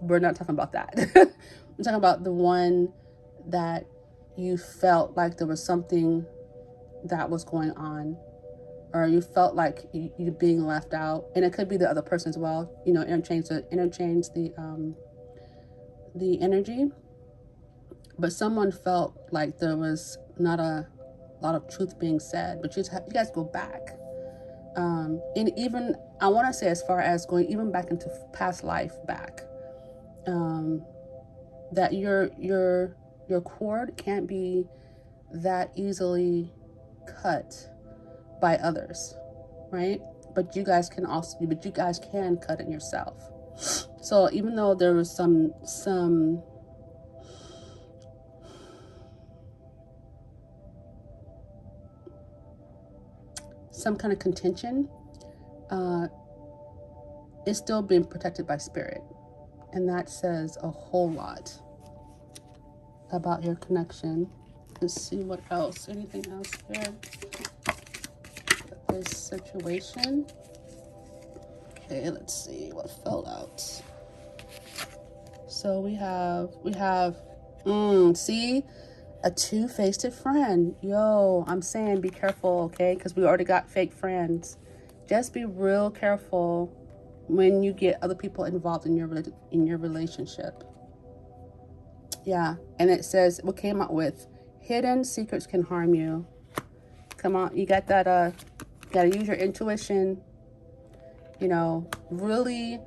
we're not talking about that. I'm talking about the one that you felt like there was something that was going on, or you felt like you being left out, and it could be the other person as well. You know, interchange the energy. But someone felt like there was not a lot of truth being said. But you guys go back, and even I want to say as far as going even back into past life back, that your cord can't be that easily cut by others, right? But you guys can cut it yourself. So even though there was some kind of contention, it's still being protected by spirit. And that says a whole lot about your connection. Let's see what else. Anything else here? This situation. Okay, let's see what fell out. So we have see, a two-faced friend. Yo, I'm saying be careful, okay? Because we already got fake friends. Just be real careful when you get other people involved in your relationship. Yeah, and it says, what came out with, hidden secrets can harm you. Come on, you got that, you gotta use your intuition, you know, really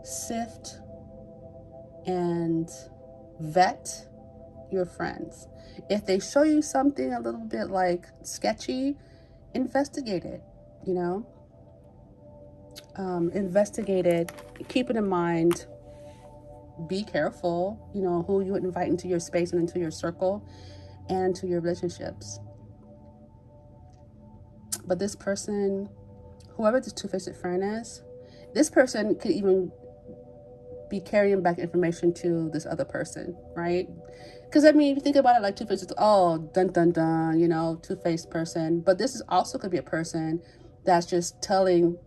sift and vet your friends. If they show you something a little bit like sketchy, investigate it, you know. Investigate it, keep it in mind, be careful, you know, who you invite into your space and into your circle and into your relationships. But this person, whoever this two-faced friend is, this person could even be carrying back information to this other person, right? Because I mean, if you think about it, like two-faced, oh, dun dun dun, you know, two-faced person. But this is also could be a person that's just telling,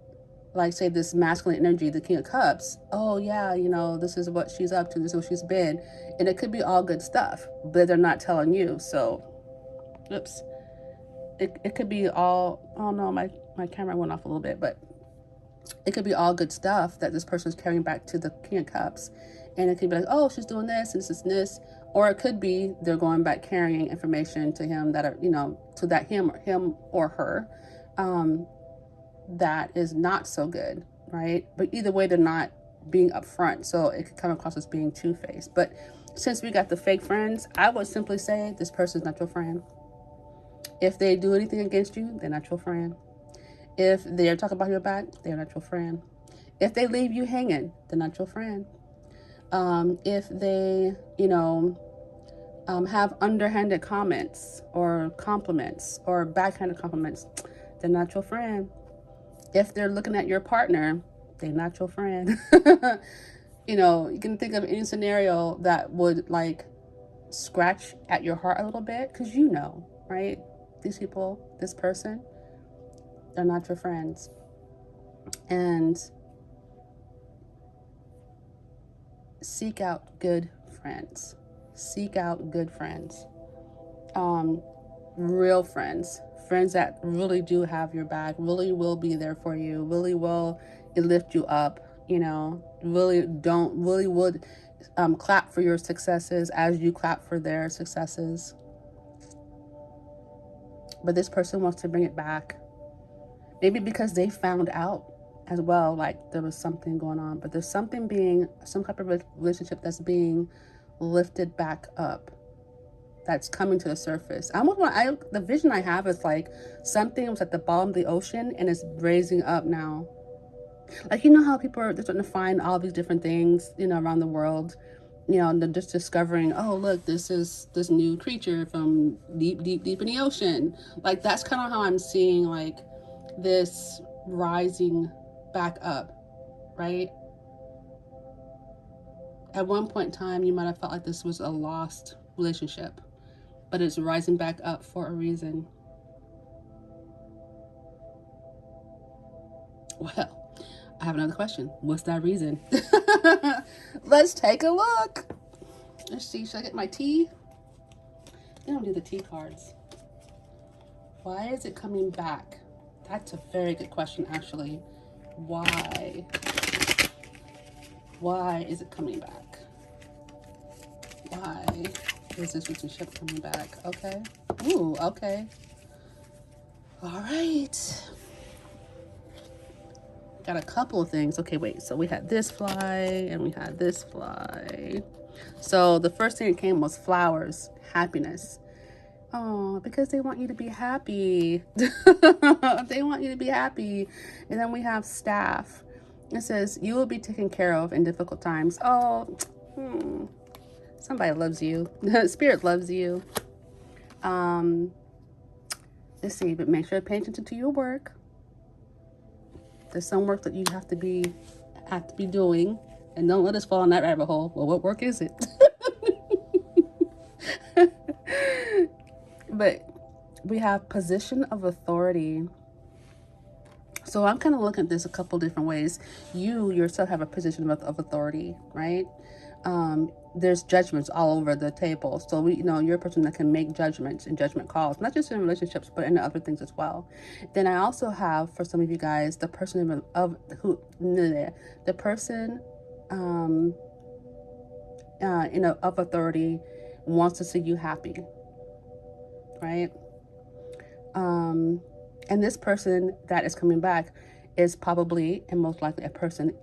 like, say, this masculine energy, the King of Cups, oh yeah, you know, this is what she's up to, this is what she's been, and it could be all good stuff, but they're not telling you. So, oops, it could be all, oh no, my camera went off a little bit, but it could be all good stuff that this person is carrying back to the King of Cups, and it could be like, oh, she's doing this and this and this, or it could be they're going back carrying information to him that are, you know, to that him or her, that is not so good, right? But either way, they're not being upfront, so it could come across as being two-faced. But since we got the fake friends, I would simply say this person's not your friend. If they do anything against you, they're not your friend. If they're talking about your back, they're not your friend. If they leave you hanging, they're not your friend. If they, you know, have underhanded comments or compliments or backhanded compliments, they're not your friend. If they're looking at your partner, they're not your friend. You know, you can think of any scenario that would like scratch at your heart a little bit, because you know, right? These people, this person, they're not your friends. And seek out good friends. Seek out good friends. Real friends. Friends that really do have your back, really will be there for you, really will lift you up, you know, really would clap for your successes as you clap for their successes. But this person wants to bring it back. Maybe because they found out as well, like there was something going on, but there's something being, some type of relationship that's being lifted back up, that's coming to the surface. I almost want, the vision I have is like something was at the bottom of the ocean and it's raising up now. Like, you know how people are starting to find all these different things, you know, around the world, you know, and they're just discovering, oh, look, this is this new creature from deep, deep, deep in the ocean. Like, that's kind of how I'm seeing like this rising back up, right? At one point in time, you might have felt like this was a lost relationship, but it's rising back up for a reason. Well, I have another question. What's that reason? Let's take a look. Let's see. Should I get my tea? They don't do the tea cards. Why is it coming back? That's a very good question, actually. Why? Why is it coming back? Why is this relationship coming back? Okay. Ooh, okay. All right. Got a couple of things. Okay, wait. So we had this fly and we had this fly. So the first thing that came was flowers, happiness. Oh, because they want you to be happy. They want you to be happy. And then we have staff. It says, you will be taken care of in difficult times. Oh, somebody loves you. Spirit loves you. Let's see, but make sure to pay attention to your work. There's some work that you have to be doing, and don't let us fall in that rabbit hole. Well, what work is it? But we have position of authority. So I'm kind of looking at this a couple different ways. You yourself have a position of authority, right? There's judgments all over the table. So you're a person that can make judgments and judgment calls, not just in relationships, but in other things as well. Then I also have, for some of you guys, the person of authority wants to see you happy, right? And this person that is coming back is probably and most likely a person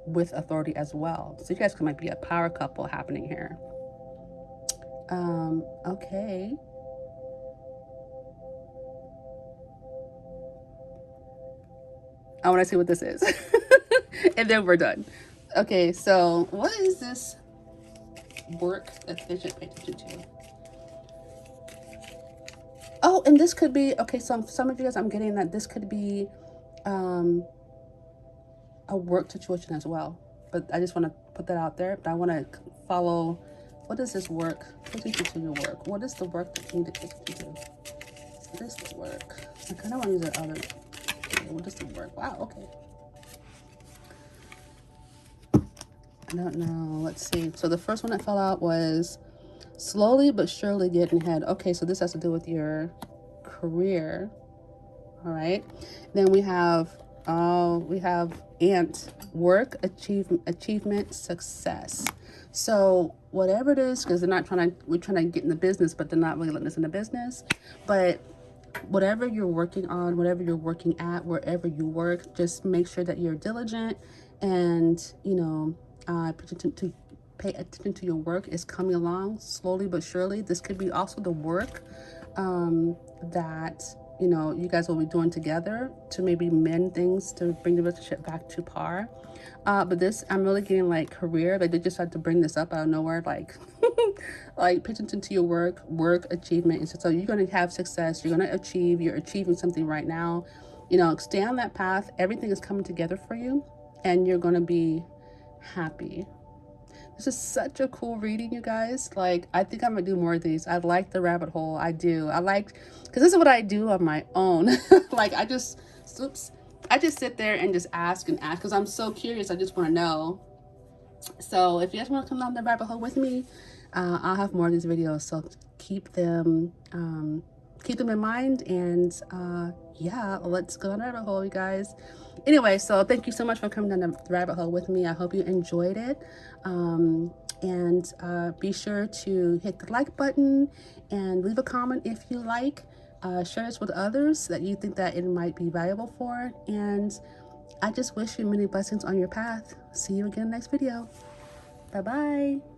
with authority as well. So you guys might be a power couple happening here. Okay. I want to see what this is. And then we're done. Okay, so what is this work that they should pay attention to? Oh, and this could be, okay, so some of you guys, I'm getting that this could be a work situation as well. But I just want to put that out there. But I want to follow, what is this work? Pay attention to your work. What is the work that you need to pay attention to? What is the work? I kind of want to use the other. Okay, what is the work? Wow, okay. I don't know. Let's see. So the first one that fell out was slowly but surely getting ahead. Okay, so this has to do with your career. All right. Then we have work, achievement, success. So whatever it is, because we're trying to get in the business, but they're not really letting us in the business. But whatever you're working on, whatever you're working at, wherever you work, just make sure that you're diligent and, pay attention to your work is coming along slowly but surely. This could be also the work that you guys will be doing together to maybe mend things to bring the relationship back to par. But this, I'm really getting like career. Like they just had to bring this up out of nowhere. Like, like pay attention to your work achievement. And so you're going to have success. You're going to achieve. You're achieving something right now. Stay on that path. Everything is coming together for you, and you're going to be happy. This is such a cool reading, you guys. Like, I think I'm gonna do more of these. I like the rabbit hole. I do. I like, because this is what I do on my own. Like, I just sit there and just ask and ask because I'm so curious. I just want to know. So if you guys want to come down the rabbit hole with me, I'll have more of these videos. So keep them in mind, and yeah, let's go down the rabbit hole, you guys. Anyway, so thank you so much for coming down the rabbit hole with me. I hope you enjoyed it. And be sure to hit the like button and leave a comment if you like. Share this with others that you think that it might be valuable for. And I just wish you many blessings on your path. See you again next video. Bye-bye.